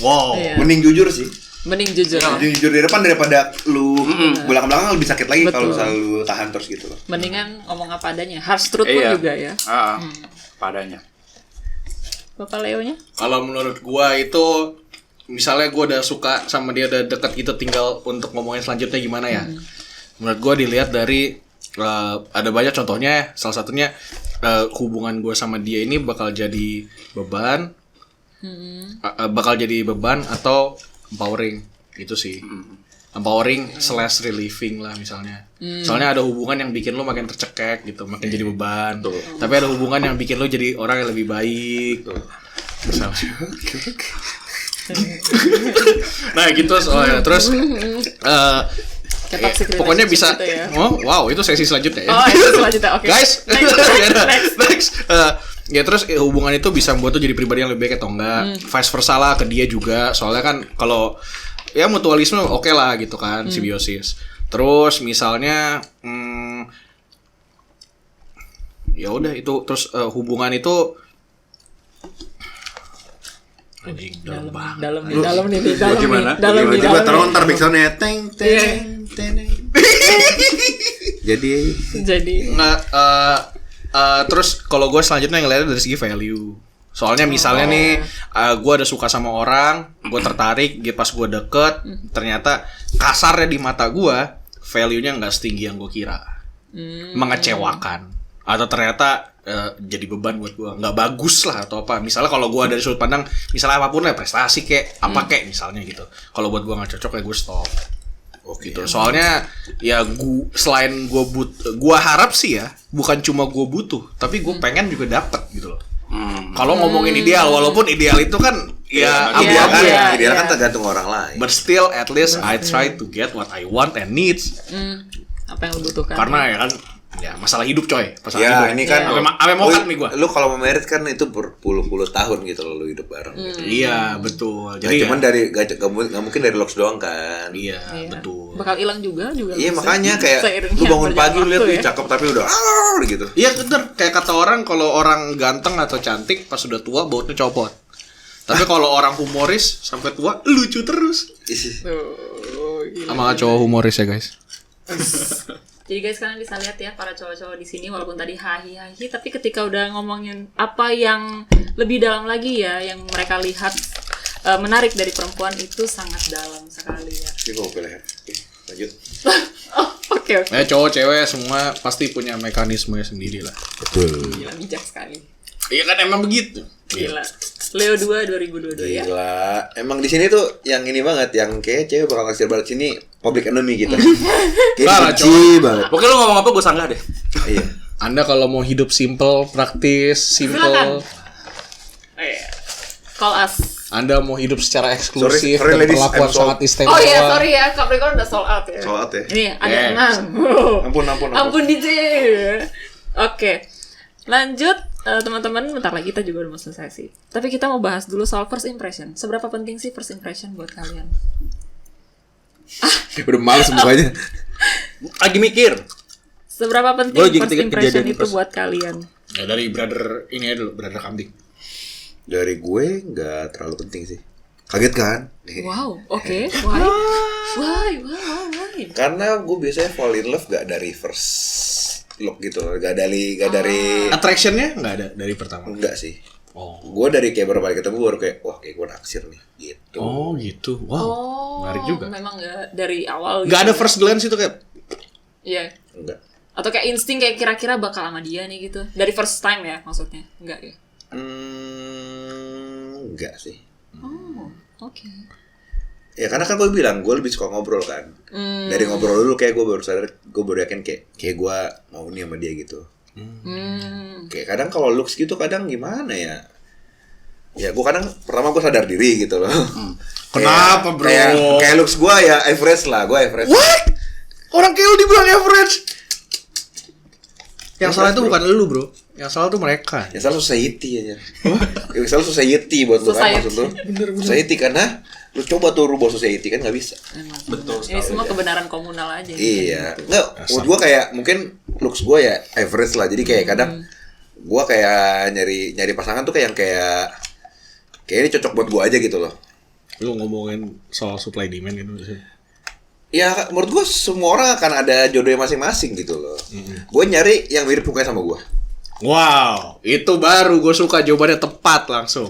Wow. Iya. Mending jujur sih. Mending jujur. Jujur di depan daripada lu belakang-belakang lebih sakit lagi kalau Betul. misalnya lu tahan terus gitu loh. Mendingan ngomong apa adanya. Harsh truth pun Iya. juga ya. Padanya. Bapak Leonya? Kalau menurut gua itu misalnya gua udah suka sama dia, udah deket gitu, tinggal untuk ngomongin selanjutnya gimana ya. Menurut gua dilihat dari ada banyak contohnya. Salah satunya hubungan gua sama dia ini bakal jadi beban, atau empowering gitu sih. Empowering / relieving lah misalnya. Soalnya ada hubungan yang bikin lo makin tercekek gitu, makin jadi beban. Tapi ada hubungan yang bikin lo jadi orang yang lebih baik. Misalnya. Nah gitu soalnya. Terus Toxic pokoknya bisa. relationship gitu ya. Oh wow, itu sesi selanjutnya ya. Oh, itu selanjutnya. Oke. Guys, next. Ya terus hubungan itu bisa membuat tuh jadi pribadi yang lebih baik atau enggak. Vice versa lah ke dia juga. Soalnya kan kalau ya mutualisme oke lah gitu kan, simbiosis. Terus misalnya ya udah itu terus hubungan itu anjing dalam banget. Dalam nih. Gimana? Tiba-tiba taruh ntar backsoundnya teng. Jadi Nggak, terus kalau gue selanjutnya ngeliatnya dari segi value. Soalnya misalnya nih, gue ada suka sama orang, gue tertarik, pas gue deket, ternyata kasarnya di mata gue, value-nya nggak setinggi yang gue kira, mengecewakan, atau ternyata jadi beban buat gue, nggak bagus lah atau apa. Misalnya kalau gue dari sudut pandang, misalnya apapun lah, prestasi kayak apa kayak misalnya gitu. Kalau buat gue nggak cocok ya gue stop. Gitu. Soalnya ya selain gue harap sih ya, bukan cuma gue butuh, tapi gue pengen juga dapet gitu loh. Kalau ngomongin ideal, walaupun ideal itu kan ya ideal kan tergantung orang lain. but still at least I try to get what I want and needs. Apa yang lu butuhkan? Karena ya kan ya masalah hidup coy. Masalah Ya hidup. ini kan Apa mau kan nih gua. Lu kalau mau merit kan itu berpuluh-puluh tahun gitu loh lu hidup bareng gitu. Iya, betul. Nah, Jadi cuman dari gak mungkin dari looks doang kan. iya, betul. Bakal hilang juga Iya bisa. makanya kayak Seiringnya lu bangun berjalan pagi lu lihat waktu nih ya. cakep tapi udah gitu. Iya bener, kayak kata orang kalau orang ganteng atau cantik pas udah tua bautnya copot. Tapi kalau orang humoris sampai tua lucu terus. Tuh, gila. Sama cowok humoris ya guys. Jadi guys kalian bisa lihat ya para cowok-cowok di sini walaupun tadi hahi tapi ketika udah ngomongin apa yang lebih dalam lagi ya yang mereka lihat menarik dari perempuan itu sangat dalam sekali ya. Ini gua mau pilih. Oke, lanjut. Oke. Cowok cewek semua pasti punya mekanisme sendiri lah. Betul. Gila bijak sekali. Iya kan emang begitu. Gila. Leo 2 2022 ya. Gila. Emang di sini tuh yang ini banget, yang kayak cewek bakal naksir banget sini public enemy kita. Parah, Kayak benci banget. Pokoknya lu ngomong apa gue sanggah deh. Iya. Anda kalau mau hidup simple, praktis, Silakan. simple. Call us. Anda mau hidup secara eksklusif Sorry, dan ladies, perlakuan I'm sold. sangat istimewa. Oh iya, sorry ya, Capricorn udah sold out ya. Sold out ya? Ini ada Yes. 6. Ampun. DJ. Oke. Lanjut teman-teman, bentar lagi kita juga udah mau selesai sih. Tapi kita mau bahas dulu soal first impression. Seberapa penting sih first impression buat kalian? Udah males mukanya. Lagi mikir. Seberapa penting Gua lagi first kejadian impression itu first. buat kalian? Ya dari brother ini aja dulu, brother kambing. Dari gue nggak terlalu penting sih. Kaget kan? Wow, oke. Why? Karena gue biasanya fall in love gak dari first look gitu, gak dari Attraction-nya nggak ada dari pertama. enggak sih. Oh. Gue dari kayak beberapa kali ketemu baru kayak wah kayak gue naksir nih gitu. Oh gitu. Wow. Menarik juga. Memang nggak dari awal. Nggak ada first glance itu kayak. Iya. Enggak. Atau kayak insting kayak kira-kira bakal sama dia nih gitu. Dari first time ya maksudnya. Enggak ya? Enggak sih. Oh, oke. Ya karena kan gue bilang gue lebih suka ngobrol kan. Dari ngobrol dulu kayak gue baru sadar, gue baru yakin kayak gue mau nih sama dia gitu. Kayak kadang kalau looks gitu kadang gimana ya? Ya gue kadang pertama gue sadar diri gitu loh. Kenapa, bro? Kayak looks gue ya average lah, gue average. What? Orang kayak lu dibilang average. Yang salah itu bukan lu, bro. Yang salah tuh mereka. Yang salah society aja. Yang salah society buat lu kan maksud lu. Society karena lu coba tuh rubah society kan nggak bisa. Betul Ini semua kebenaran komunal aja. Iya. Nggak, menurut gue kayak mungkin looks gue ya average lah. Jadi kayak kadang gue kayak nyari pasangan tuh kayak ini cocok buat gue aja gitu loh. Lu ngomongin soal supply demand gitu sih. Ya menurut gue semua orang akan ada jodohnya masing-masing gitu loh. Gue nyari yang mirip mukanya sama gue. Wow, itu baru gue suka jawabannya tepat langsung.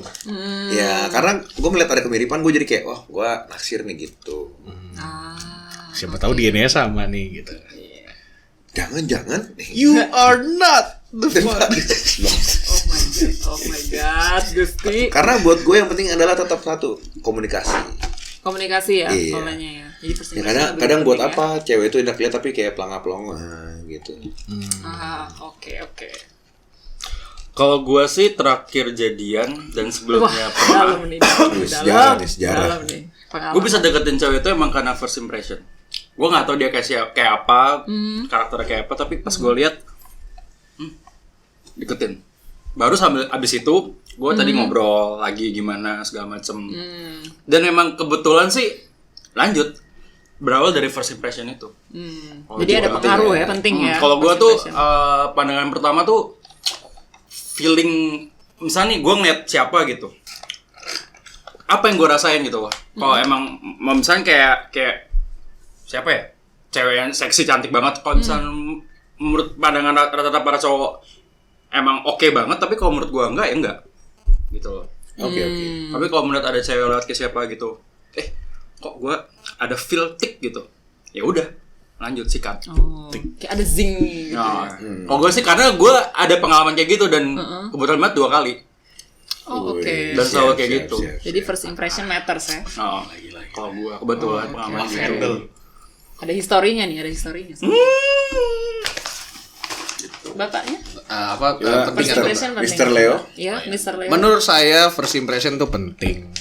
Ya karena gue melihat ada kemiripan gue jadi kayak wah gue naksir nih gitu. Siapa tahu DNA sama nih gitu. Jangan. You are not the one. Oh my god, Gusti. Karena buat gue yang penting adalah tetap satu komunikasi. Komunikasi ya, Iya. polanya ya. Jadi first Ya impression lebih kadang buat penting apa cewek itu enak lihat tapi kayak pelangap-pelongo gitu. Ya. Oke. Kalau gue sih terakhir jadian dan sebelumnya Dalam nih. Sejarah Dalam nih. Pengalaman. gue bisa deketin cewek itu emang karena first impression. Gue nggak tahu dia kayak apa, karakternya kayak apa, tapi pas gue lihat, deketin. Baru abis itu gue tadi ngobrol lagi gimana segala macem. Dan memang kebetulan sih lanjut berawal dari first impression itu. Jadi ada pengaruh ya, penting ya. Kalau gue first tuh impression. pandangan pertama tuh feeling, misalnya nih gue ngeliat siapa gitu, apa yang gue rasain gitu wah. Kalau emang misalnya kayak siapa ya, cewek yang seksi cantik banget, kalau misalnya menurut pandangan rata-rata para cowok emang oke banget, tapi kalau menurut gue enggak ya enggak gitu loh. Oke. Tapi kalau menurut ada cewek lewat ke siapa gitu, kok gue ada feel tik gitu, ya udah lanjut sikat. Kayak ada zing gitu. Nah, kalau gue sih karena gue ada pengalaman kayak gitu dan kebetulan banget 2 kali Oke. dan selalu kayak gitu. Jadi first impression matters ya. Oh, kalau gue kebetulan pengalaman gitu. Ada historinya nih, Bapaknya? penting First atau impression enggak? penting. Mr. Leo? Ya, Mr. Leo. Menurut saya first impression tuh penting.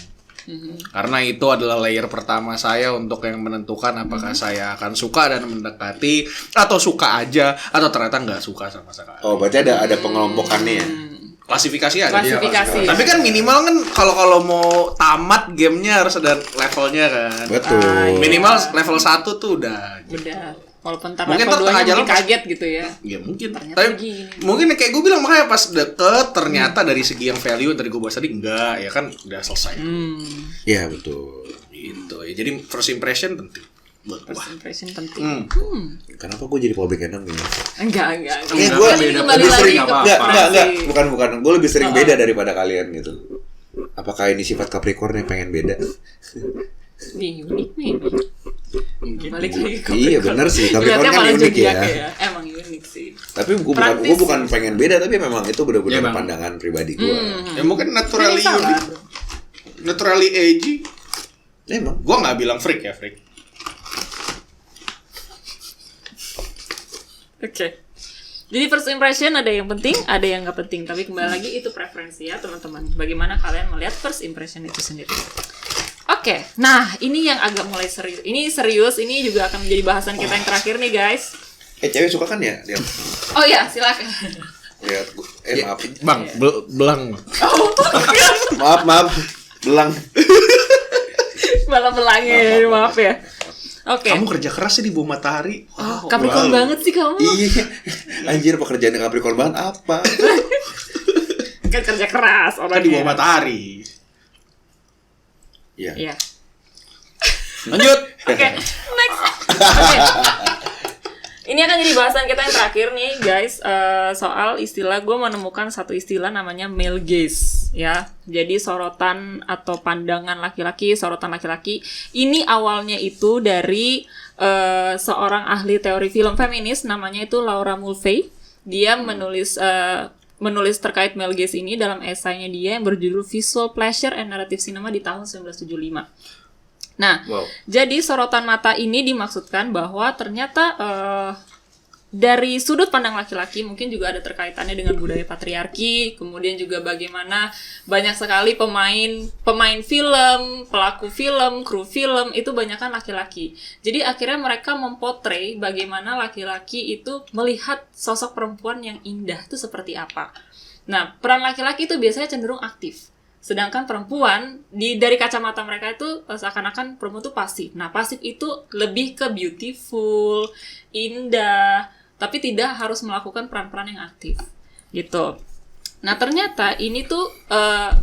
Karena itu adalah layer pertama saya untuk yang menentukan apakah saya akan suka dan mendekati atau suka aja atau ternyata nggak suka sama sekali. Oh, berarti ada pengelompokannya ya? Klasifikasi ada. Klasifikasi. Tapi kan minimal kan kalau mau tamat gamenya harus ada levelnya kan. Betul. Minimal level 1 tuh udah. Udah. Walaupun ntar Mungkin level ntar 2 tengah mungkin jalan pas- kaget gitu ya. Ya mungkin. Ternyata Tapi begini. mungkin kayak gue bilang makanya pas deket ternyata dari segi yang value dari gue bahas tadi enggak ya kan udah selesai. Iya, betul. Gitu ya. Jadi first impression penting buat gue. First impression penting. Kenapa gue jadi public enemy ini? Enggak. Iya, Enggak, gue Kan ini beda. kembali lebih lagi sering ke apa-apa. enggak, preferensi. bukan. Gue lebih sering beda daripada kalian gitu. Apakah ini sifat Capricorn yang pengen beda? Nih, unik nih. Mungkin. Balik lagi ke Iya, bener sih. Capricorn Lihatnya kan malah unik zodiak ya. Emang unik sih. Tapi gue Praktis bukan pengen beda, tapi memang itu benar-benar Iya, Bang. pandangan pribadi gue. Ya mungkin naturally Ini salah. unique. Naturally edgy. Emang. Gue nggak bilang freak ya freak. Oke. Jadi first impression ada yang penting, ada yang nggak penting. Tapi kembali lagi itu preferensi ya teman-teman. Bagaimana kalian melihat first impression itu sendiri. Oke, nah ini yang agak mulai serius. Ini serius, ini juga akan menjadi bahasan kita yang terakhir nih guys. Cewek suka kan ya? Lihat. Oh ya, silakan. Lihat. Maaf. Bang, belang. Maaf. Belang. Malah belangnya, maaf ya. Oke. Kamu kerja keras sih di bawah matahari. Oh, Capricorn banget sih kamu. Iya. Anjir, pekerjaan Capricorn banget apa? Kan kerja keras Kan orangnya. di bawah matahari. Iya. Iya. Lanjut. Oke, next. Oke. Ini akan jadi bahasan kita yang terakhir nih, guys. Soal istilah, gue menemukan satu istilah namanya male gaze, ya. Jadi sorotan atau pandangan laki-laki, sorotan laki-laki. Ini awalnya itu dari seorang ahli teori film feminis, namanya itu Laura Mulvey. Dia menulis terkait male gaze ini dalam esainya dia yang berjudul Visual Pleasure and Narrative Cinema di tahun 1975. Nah, Wow. jadi sorotan mata ini dimaksudkan bahwa ternyata dari sudut pandang laki-laki mungkin juga ada terkaitannya dengan budaya patriarki, kemudian juga bagaimana banyak sekali pemain film, pelaku film, kru film itu banyakkan laki-laki. Jadi akhirnya mereka mempotret bagaimana laki-laki itu melihat sosok perempuan yang indah itu seperti apa. Nah, peran laki-laki itu biasanya cenderung aktif. Sedangkan perempuan, dari kacamata mereka itu seakan-akan perempuan itu pasif. Nah, pasif itu lebih ke beautiful, indah, tapi tidak harus melakukan peran-peran yang aktif. Gitu. Nah, ternyata ini tuh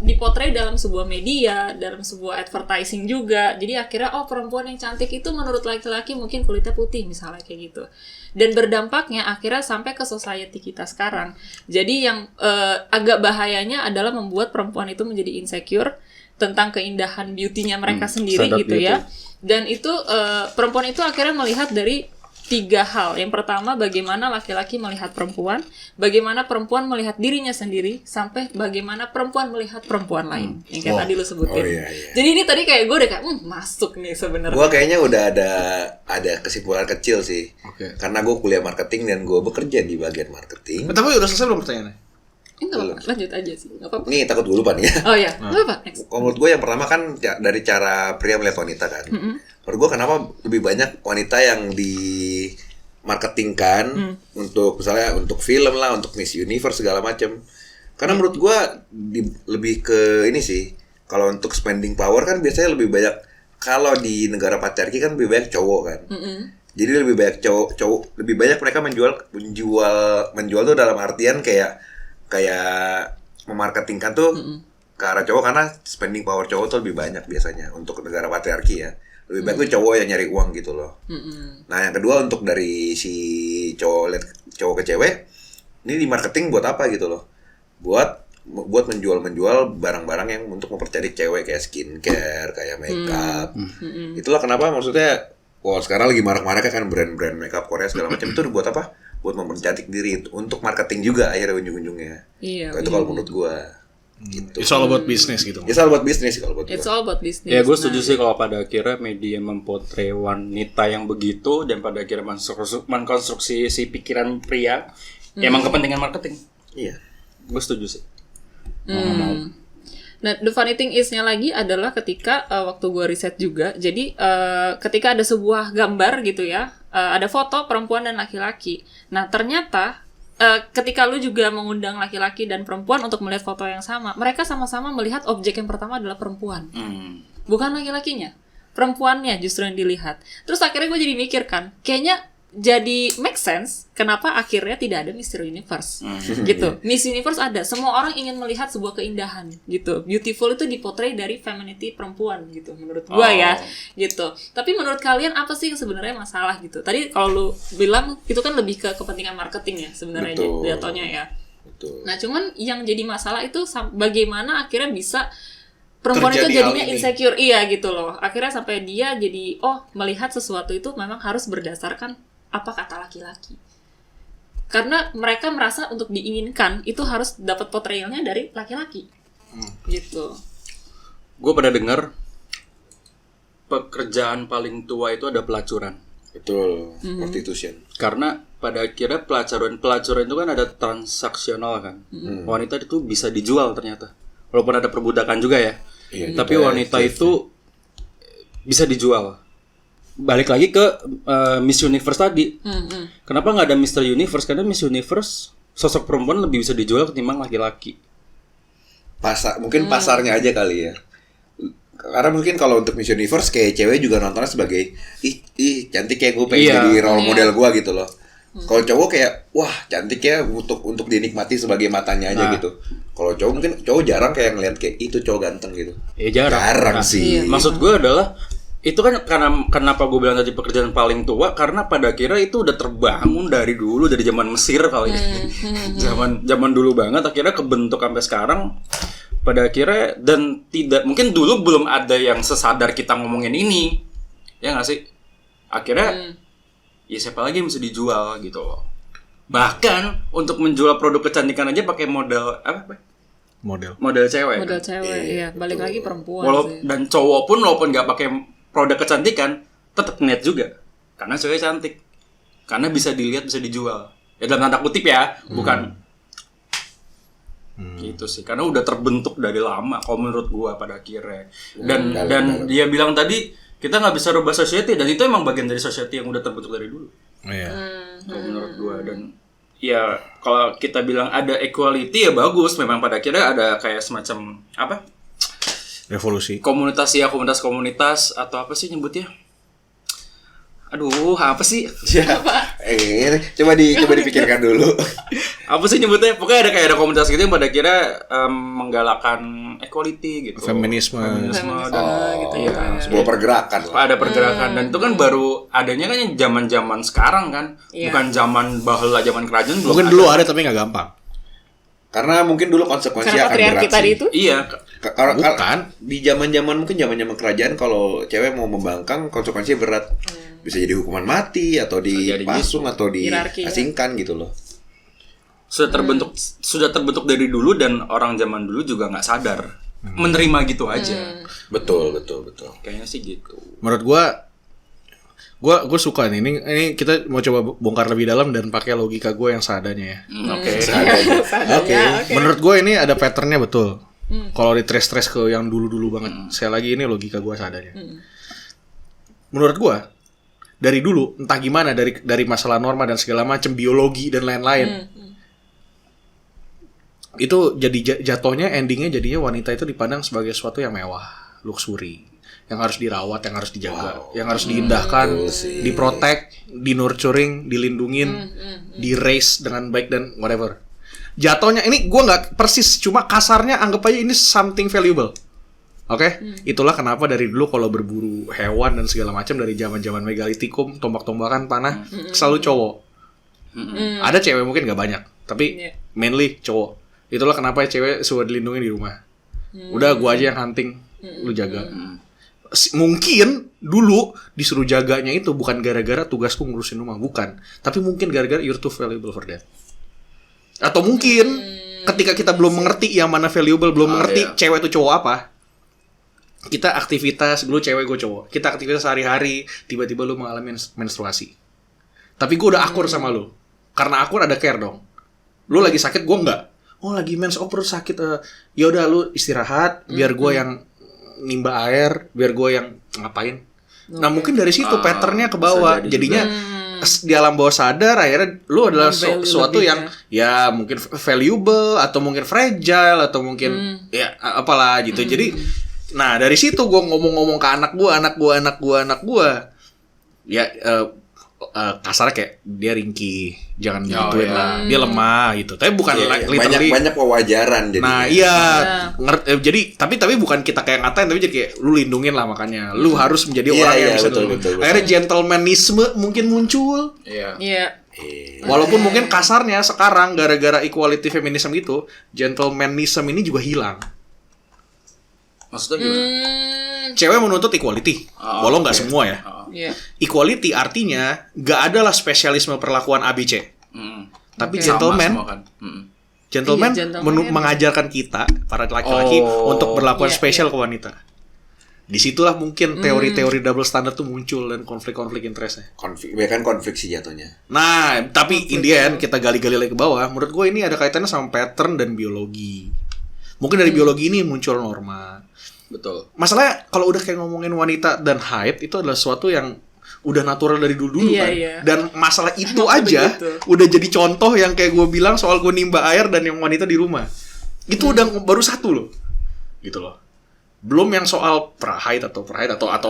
dipotret dalam sebuah media, dalam sebuah advertising juga. Jadi akhirnya, perempuan yang cantik itu menurut laki-laki mungkin kulitnya putih, misalnya kayak gitu. Dan berdampaknya akhirnya sampai ke society kita sekarang. Jadi yang agak bahayanya adalah membuat perempuan itu menjadi insecure tentang keindahan beauty-nya mereka sendiri standar gitu beauty. ya. Dan itu perempuan itu akhirnya melihat dari 3 hal. Yang pertama, bagaimana laki-laki melihat perempuan, bagaimana perempuan melihat dirinya sendiri, sampai bagaimana perempuan melihat perempuan lain. Yang kayak tadi lu sebutin. Oh, iya. Jadi ini tadi kayak gue udah kayak masuk nih sebenarnya. Gue kayaknya udah ada kesimpulan kecil sih. Oke. Karena gue kuliah marketing dan gue bekerja di bagian marketing. Tapi udah selesai belum pertanyaannya? Enggak apa-apa, lanjut aja sih. Enggak apa-apa. Nih takut gue lupa nih ya. Oh iya, enggak apa-apa. Next. Kalau menurut gue yang pertama kan dari cara pria melihat wanita kan. Menurut gue kenapa lebih banyak wanita yang di marketingkan untuk misalnya untuk film lah, untuk Miss Universe segala macam. Karena menurut gue lebih ke ini sih. Kalau untuk spending power kan biasanya lebih banyak, kalau di negara patriarki kan lebih banyak cowok kan. Jadi lebih banyak cowok lebih banyak mereka menjual tuh dalam artian kayak memarketingkan tuh ke arah cowok, karena spending power cowok tuh lebih banyak biasanya untuk negara patriarki ya. Lebih baik tuh cowok yang nyari uang gitu loh. Nah, yang kedua untuk dari si cowok ke cewek, ini di marketing buat apa gitu loh? Buat menjual barang-barang yang untuk mempercantik cewek, kayak skincare, kayak makeup. Itulah kenapa maksudnya sekarang lagi marak-maraknya kan brand-brand makeup Korea segala macam itu buat apa? Buat mempercantik diri, untuk marketing juga akhirnya ujung-ujungnya. Iya. Itu kalau menurut gua. Gitu. It's all about business gitu. It's all about business kalau buat It's gua. all about business. Ya, gue setuju Nah, sih kalau pada akhirnya media mempotret wanita yang begitu dan pada akhirnya mengkonstruksi si pikiran pria, ya emang kepentingan marketing. Iya. Gue setuju sih. Nah, the funny thing is-nya lagi adalah ketika waktu gue riset juga, jadi ketika ada sebuah gambar gitu ya, ada foto perempuan dan laki-laki. Nah, ternyata ketika lu juga mengundang laki-laki dan perempuan untuk melihat foto yang sama, mereka sama-sama melihat objek yang pertama adalah perempuan. Bukan laki-lakinya. Perempuannya justru yang dilihat. Terus akhirnya gue jadi mikir kan, kayaknya jadi make sense kenapa akhirnya tidak ada Mr. Universe gitu. Miss Universe ada, semua orang ingin melihat sebuah keindahan gitu. Beautiful itu dipotret dari femininity perempuan gitu menurut gua ya gitu. Tapi menurut kalian apa sih yang sebenarnya masalah gitu? Tadi kalau lu bilang itu kan lebih ke kepentingan marketing ya sebenarnya jatuhnya ya. Betul. Nah, cuman yang jadi masalah itu bagaimana akhirnya bisa perempuan Terjadi itu jadinya hal ini. insecure, iya gitu loh. Akhirnya sampai dia jadi melihat sesuatu itu memang harus berdasarkan apa kata laki-laki. Karena mereka merasa untuk diinginkan itu harus dapat portrayalnya dari laki-laki. Gitu. Gue pernah dengar pekerjaan paling tua itu ada pelacuran. Betul. Prostitution. Karena pada akhirnya pelacuran itu kan ada transaksional kan. Wanita itu bisa dijual ternyata. Walaupun ada perbudakan juga ya. Iya, Tapi juga wanita ya, itu bisa dijual. Balik lagi ke Miss Universe tadi. Kenapa nggak ada Mr. Universe? Karena Miss Universe sosok perempuan lebih bisa dijual ketimbang laki-laki. Mungkin pasarnya aja kali ya. Karena mungkin kalau untuk Miss Universe kayak cewek juga nontonnya sebagai ih cantik ya, gue pengen Iya. jadi role model gue gitu loh. Kalau cowok kayak wah cantik ya untuk dinikmati sebagai matanya aja gitu. Kalau cowok mungkin jarang kayak ngeliat kayak itu cowok ganteng gitu. Jarang. Jarang sih. Maksud gue adalah itu kan kenapa gue bilang tadi pekerjaan paling tua, karena pada akhirnya itu udah terbangun dari dulu, dari zaman Mesir kali ya. Zaman dulu banget akhirnya kebentuk sampai sekarang. Pada akhirnya dan tidak mungkin dulu belum ada yang sesadar kita ngomongin ini. Ya nggak sih? Akhirnya ya siapa lagi yang bisa dijual gitu loh. Bahkan untuk menjual produk kecantikan aja pakai modal apa? Model cewek. Model Kan? cewek, iya. Balik lagi perempuan sih. Dan cowok pun walaupun nggak pakai produk kecantikan tetap niat juga karena cewek cantik, karena bisa dilihat, bisa dijual ya dalam tanda kutip ya, bukan gitu sih, karena udah terbentuk dari lama kalau menurut gua pada akhirnya. Dan dia bilang tadi kita nggak bisa rubah society, dan itu emang bagian dari society yang udah terbentuk dari dulu. Kalau menurut gua. Dan ya kalau kita bilang ada equality ya bagus, memang pada akhirnya ada kayak semacam apa, revolusi. komunitas atau apa sih nyebutnya? Aduh, apa sih? Coba dipikirkan dulu. Apa sih nyebutnya? Pokoknya ada komunitas gitu yang pada akhirnya menggalakkan equality gitu. Feminisme dan gitu iya, Sebuah pergerakan lah. ada pergerakan, dan itu kan baru adanya kan yang zaman-zaman sekarang kan. Iya. Bukan zaman bahula, zaman kerajaan belum. mungkin dulu ada tapi nggak gampang. Karena mungkin dulu konsekuensi Karena akan berat patriarki tadi sih. itu. Iya. Bukan. Di zaman zaman kerajaan kalau cewek mau membangkang konsekuensinya berat. Bisa jadi hukuman mati atau dipasung atau Hierarki, diasingkan gitu loh. Sudah terbentuk dari dulu, dan orang zaman dulu juga nggak sadar menerima gitu aja. Betul. Kayaknya sih gitu. Menurut gue suka nih. Ini kita mau coba bongkar lebih dalam dan pakai logika gue yang seadanya ya. Oke. Oke. Menurut gue ini ada patternnya betul. Kalau di trace ke yang dulu banget. Saya lagi ini logika gue seadanya. Menurut gue dari dulu entah gimana, dari masalah norma dan segala macam, biologi dan lain-lain, itu jadi jatuhnya endingnya jadinya wanita itu dipandang sebagai sesuatu yang mewah, luxury, yang harus dirawat, yang harus dijaga, yang harus diindahkan, diprotek, dinurturing, dilindungin, di-raise dengan baik dan whatever. Jatuhnya ini gue nggak persis, cuma kasarnya anggap aja ini something valuable. Oke, itulah kenapa dari dulu kalau berburu hewan dan segala macam, dari zaman-zaman megalitikum, tombak-tombakan, panah, selalu cowok. Ada cewek mungkin nggak banyak, tapi mainly cowok. Itulah kenapa cewek suka dilindungi di rumah. Udah gua aja yang hunting, lu jaga. Mungkin dulu disuruh jaganya itu bukan gara-gara tugasku ngurusin rumah, bukan. Tapi mungkin gara-gara you're too valuable for that. Atau mungkin ketika kita belum mengerti yang mana valuable, belum mengerti cewek itu cowok apa, kita aktivitas, dulu cewek gue cowok, kita aktivitas sehari-hari, tiba-tiba lu mengalami menstruasi. Tapi gue udah akur sama lu, karena akur ada care dong. Lu lagi sakit, gue enggak. Oh lagi mens, perut sakit. Ya udah lu istirahat, biar gue yang nimba air, biar gue yang ngapain. Nah mungkin dari situ patternnya ke bawah. Jadinya di alam bawah sadar akhirnya lu adalah sesuatu yang ya mungkin valuable atau mungkin fragile atau mungkin ya apalah gitu. Jadi nah dari situ gue ngomong-ngomong ke anak gue ya kasarnya kayak dia ringkih, jangan gituin lah, dia lemah gitu. Tapi bukan literally banyak pewajaran jadi. Nah jadi tapi bukan kita kayak ngatain, tapi jadi kayak lu lindungin lah, makanya lu harus menjadi orang yang bisa betul. Akhirnya gentlemanisme mungkin muncul. Iya. Walaupun mungkin kasarnya sekarang gara-gara equality feminism itu, gentlemanism ini juga hilang. Maksudnya gimana? Cewek menuntut equality, walau nggak semua ya. Iya. Equality artinya nggak adalah spesialisme perlakuan ABC. Tapi gentleman, gentleman mengajarkan kita para laki-laki untuk berlakuan spesial ke wanita. Disitulah mungkin teori-teori double standard tuh muncul dan konflik-konflik interestnya. Konflik sih jatuhnya. Nah, tapi in the end kita gali-gali lagi ke bawah. Menurut gue ini ada kaitannya sama pattern dan biologi. Mungkin dari biologi ini muncul norma. Betul. Masalahnya kalau udah kayak ngomongin wanita dan haid itu adalah sesuatu yang udah natural dari dulu kan. Dan masalah itu aja udah jadi contoh yang kayak gue bilang soal gue nimba air dan yang wanita di rumah. Itu udah baru satu loh. Gitu loh. Belum yang soal prahaid atau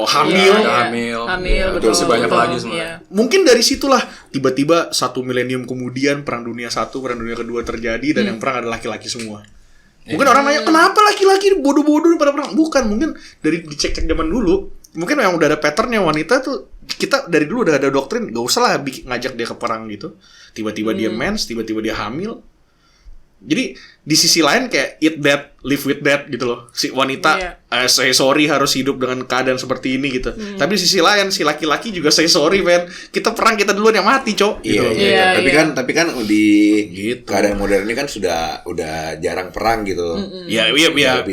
hamil. Hamil betul. Masih banyak lagi sebenarnya. Mungkin dari situlah tiba-tiba 1 milenium kemudian Perang Dunia I, Perang Dunia Kedua terjadi dan yang perang adalah laki-laki semua. Mungkin orang nanya, kenapa laki-laki bodoh-bodoh pada perang? Bukan, mungkin dari dicek-cek zaman dulu. Mungkin yang udah ada patternnya wanita tuh, kita dari dulu udah ada doktrin, gak usah lah ngajak dia ke perang gitu. Tiba-tiba dia mens, tiba-tiba dia hamil. Jadi di sisi lain kayak eat that, live with that gitu loh. Si wanita say sorry harus hidup dengan keadaan seperti ini gitu. Tapi di sisi lain si laki-laki juga say sorry man. Kita perang, kita duluan yang mati, Cok. Gitu. Tapi kan di keadaan modern ini kan udah jarang perang gitu. Iya.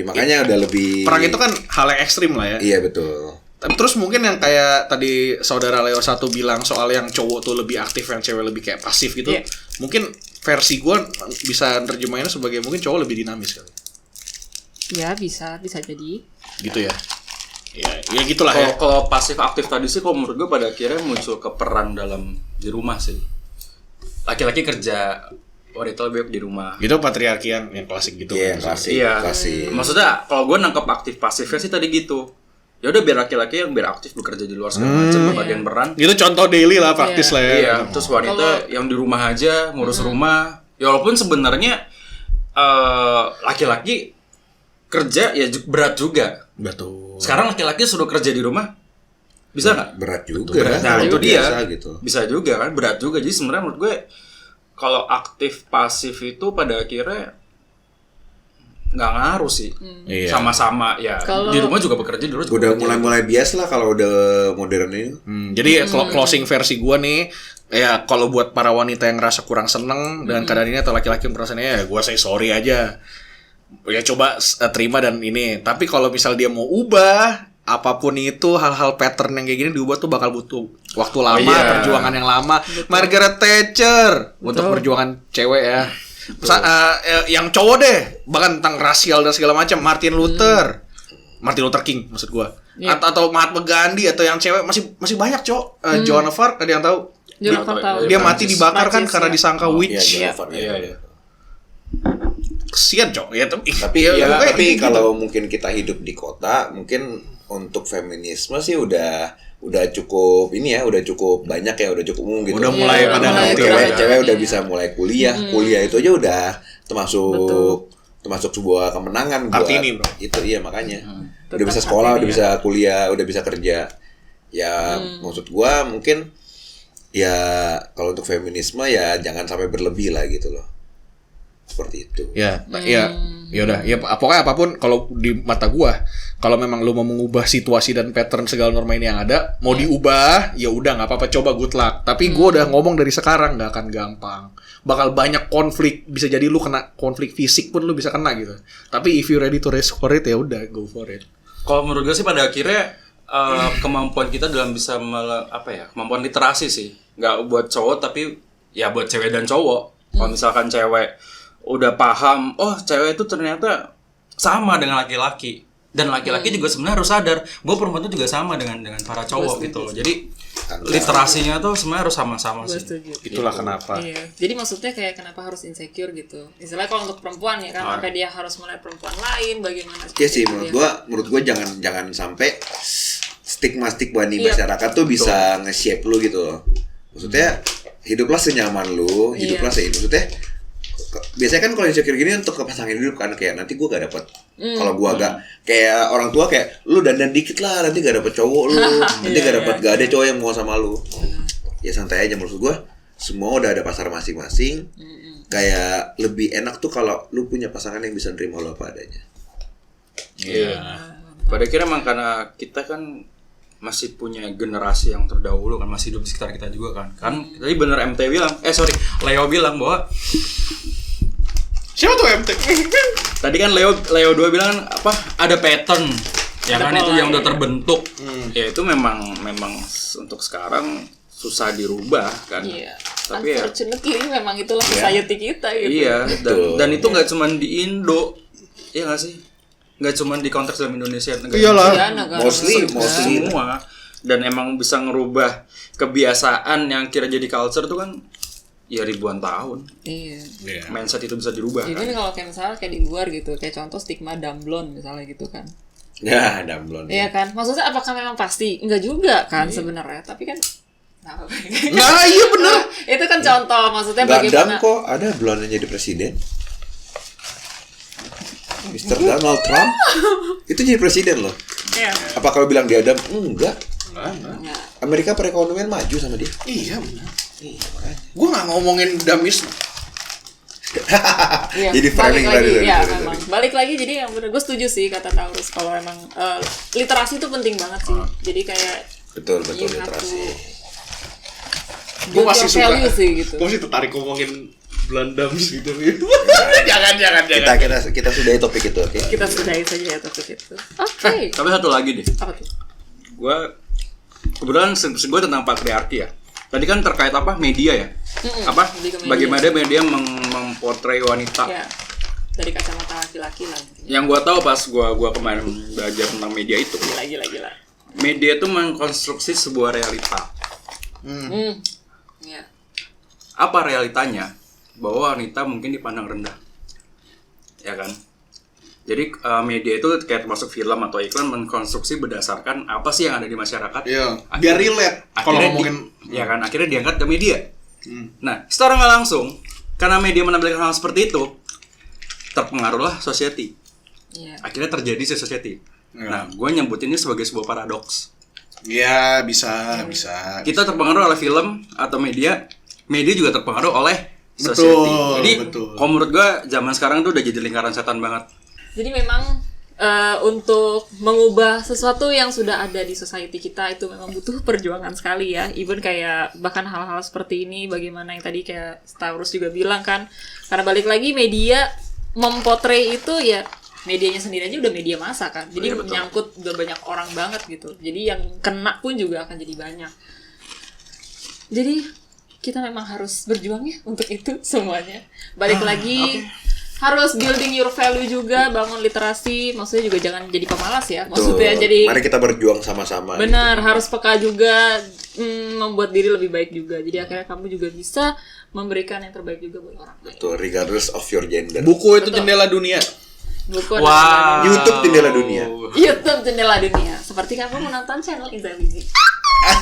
Makanya udah lebih perang itu kan hal yang ekstrim lah ya. Iya betul. Terus mungkin yang kayak tadi saudara Leo 1 bilang soal yang cowok tuh lebih aktif, yang cewek lebih kayak pasif gitu. Mungkin versi gue bisa nerjemahinnya sebagai mungkin cowok lebih dinamis kali. Ya bisa jadi. Gitu ya. Ya gitulah ya. Kalau pasif aktif tadi sih, kalau menurut gue pada akhirnya muncul ke peran dalam di rumah sih. Laki-laki kerja, wanita lebih di rumah. Itu patriarki yang klasik gitu. Iya, klasik. Maksudnya kalau gue nangkep aktif pasifnya sih tadi gitu. Ya udah biar laki-laki yang biar aktif bekerja di luar segala macam, bagian peran. Itu contoh daily lah, praktis lah ya. Iya, terus wanita yang di rumah aja ngurus rumah. Ya walaupun sebenarnya laki-laki kerja ya berat juga. Betul. Sekarang laki-laki suruh kerja di rumah bisa nggak? Berat juga. Nah itu dia. Gitu. Bisa juga kan, berat juga. Jadi sebenarnya menurut gue kalau aktif pasif itu pada akhirnya nggak ngaruh sih. Sama-sama ya. Di rumah juga bekerja, di luar juga udah mulai biasa lah kalau udah modern ini. Jadi closing versi gue nih, ya kalau buat para wanita yang ngerasa kurang seneng dengan keadaan ini atau laki-laki yang merasa ya gue say sorry aja. Ya coba terima dan ini. Tapi kalau misal dia mau ubah apapun itu, hal-hal pattern yang kayak gini diubah tuh bakal butuh waktu lama, perjuangan yang lama. Margaret Thatcher untuk perjuangan cewek ya. Yang cowok deh, bahkan tentang rasial dan segala macam, Martin Luther King maksud gua. Atau Mahatma Gandhi, atau yang cewek masih banyak, Cok. Joan of Arc, ada yang tahu? Dia mati dibakar kan karena disangka witch. Iya. Kesian, Cok. Ya, tapi kalau mungkin kita hidup di kota, mungkin untuk feminisme sih udah cukup ini ya, udah cukup banyak ya, udah cukup umum gitu. Udah mulai pada cewek udah bisa mulai kuliah. Kuliah itu aja udah termasuk sebuah kemenangan buat Kartini, bro. Itu iya makanya. Udah bisa sekolah, udah bisa kuliah, udah bisa kerja. Ya maksud gua mungkin ya kalau untuk feminisme ya jangan sampai berlebih lah gitu loh. Seperti itu. Ya udah. Ya pokoknya apapun kalau di mata gua, kalau memang lu mau mengubah situasi dan pattern segala norma ini yang ada, mau diubah, ya udah nggak apa-apa, coba good luck. Tapi gua udah ngomong dari sekarang nggak akan gampang. Bakal banyak konflik, bisa jadi lu kena konflik fisik pun lu bisa kena gitu. Tapi if you ready to risk for it, ya udah go for it. Kalau menurut gue sih pada akhirnya kemampuan kita dalam bisa kemampuan literasi sih, nggak buat cowok tapi ya buat cewek dan cowok. Kalau misalkan cewek udah paham, oh cewek itu ternyata sama dengan laki-laki. Dan laki-laki juga sebenarnya harus sadar bahwa perempuan itu juga sama dengan para cowok gitu loh. Jadi literasinya tuh sebenarnya harus sama-sama sih. Itulah kenapa. Iya. Jadi maksudnya kayak kenapa harus insecure gitu. Istilahnya kalau untuk perempuan ya kan, sampai dia harus melihat perempuan lain bagaimana. Iya sih, menurut gua jangan sampai stigma di masyarakat tuh bisa nge-shape lu gitu loh. Maksudnya hiduplah senyaman lu, hiduplah maksudnya biasanya kan kalau insecure gini untuk ke pasangan hidup kan kayak nanti gua gak dapet kalau gua gak kayak orang tua kayak lu dandan dikit lah nanti gak dapet cowok lu nanti gak ada cowok yang mau sama lu. Ya santai aja menurut gua, semua udah ada pasar masing-masing. Kayak lebih enak tuh kalau lu punya pasangan yang bisa nerima lu apa adanya. Iya. Pada akhirnya emang karena kita kan masih punya generasi yang terdahulu kan, masih hidup di sekitar kita juga kan. Kan tadi bener Leo bilang bahwa Siapa tuh MT? tadi kan Leo 2 bilang kan apa ada pattern ya kan, itu yang udah terbentuk. Ya itu memang untuk sekarang susah dirubah kan. Iya. Tapi unfortunately memang itulah society kita gitu. Iya, dan itu nggak cuma di Indo. Iya nggak sih? Nggak cuma di konteks dalam Indonesia, Iyalah. Mostly semua. Dan emang bisa ngerubah kebiasaan yang kira jadi culture tuh kan ya ribuan tahun. Iya. Mindset itu bisa dirubah. Jadi Kan? kalau kayak misalnya kayak di luar gitu, kayak contoh stigma damblon misalnya gitu kan. Ya, damblon. Iya kan? Maksudnya apakah memang pasti? Enggak juga kan sebenarnya, tapi kan Nah, iya benar. itu kan contoh, maksudnya Gak bagaimana kok ada blonde yang jadi presiden. Mr. Donald Trump itu jadi presiden loh. Iya. Apa kalau bilang dia adam? Enggak. Enggak. Amerika perekonomian maju sama dia. Iya benar. Iya, makanya. Gua nggak ngomongin damis. Iya, Jadi framing balik lagi, tadi. memang. Balik lagi, jadi yang bener gue setuju sih kata Taurus kalau emang literasi itu penting banget sih. Jadi kayak Betul you have literasi. Gue masih suka. value sih gitu. Gue masih tertarik ngomongin Belanda gitu. jangan. Kita sudahi topik itu, oke? Kita sudahi saja ya topik itu. Oke. Tapi satu lagi deh. Apa tuh? Gua kebetulan gue tentang patriarki ya. Tadi kan terkait apa media ya? Apa? Lebih ke media. Bagaimana media mempotret wanita? Ya. Dari kacamata laki-laki lah. Yang gua tahu pas gua kemarin belajar tentang media itu. Gila. Media itu mengkonstruksi sebuah realita. Iya. Apa realitanya? Bahwa wanita mungkin dipandang rendah. Ya kan? Jadi media itu kayak termasuk film atau iklan mengkonstruksi berdasarkan apa sih yang ada di masyarakat. Iya. Biar relate. Kalau ngomongin ya kan akhirnya diangkat ke media. Nah, secara nggak langsung karena media menampilkan hal seperti itu terpengaruhlah society. Iya. Akhirnya terjadi society. Nah, gue nyebut ini sebagai sebuah paradoks. ya bisa. Kita terpengaruh oleh film atau media juga terpengaruh oleh society. Jadi, kalau menurut gue zaman sekarang tuh udah jadi lingkaran setan banget. Jadi memang untuk mengubah sesuatu yang sudah ada di society kita itu memang butuh perjuangan sekali ya. Even kayak bahkan hal-hal seperti ini, bagaimana yang tadi kayak Taurus juga bilang kan, karena balik lagi media memportray itu ya, medianya sendiri aja udah media massa kan. Jadi menyangkut udah banyak orang banget gitu. Jadi yang kena pun juga akan jadi banyak. Jadi kita memang harus berjuang ya untuk itu semuanya. Balik lagi harus building your value juga, bangun literasi, maksudnya juga jangan jadi pemalas ya. Maksudnya jadi mari kita berjuang sama-sama. Benar, gitu. Harus peka juga, membuat diri lebih baik juga. Jadi akhirnya kamu juga bisa memberikan yang terbaik juga buat orang lain. Betul, regardless of your gender. Buku itu jendela dunia. Buku YouTube jendela dunia. YouTube jendela dunia. Seperti kamu menonton channel Inzabizi.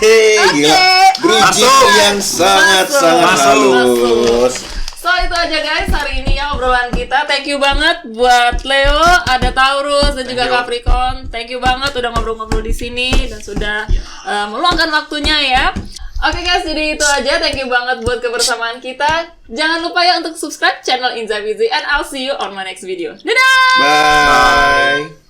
Gila. Bridging yang sangat-sangat halus. So itu aja guys hari ini ya obrolan kita. Thank you banget buat Leo, ada Taurus dan juga Capricorn. Thank you banget udah ngobrol-ngobrol di sini dan sudah meluangkan waktunya ya. Oke guys, jadi itu aja. Thank you banget buat kebersamaan kita. Jangan lupa ya untuk subscribe channel Inzabizi and I'll see you on my next video. Dadah! Bye.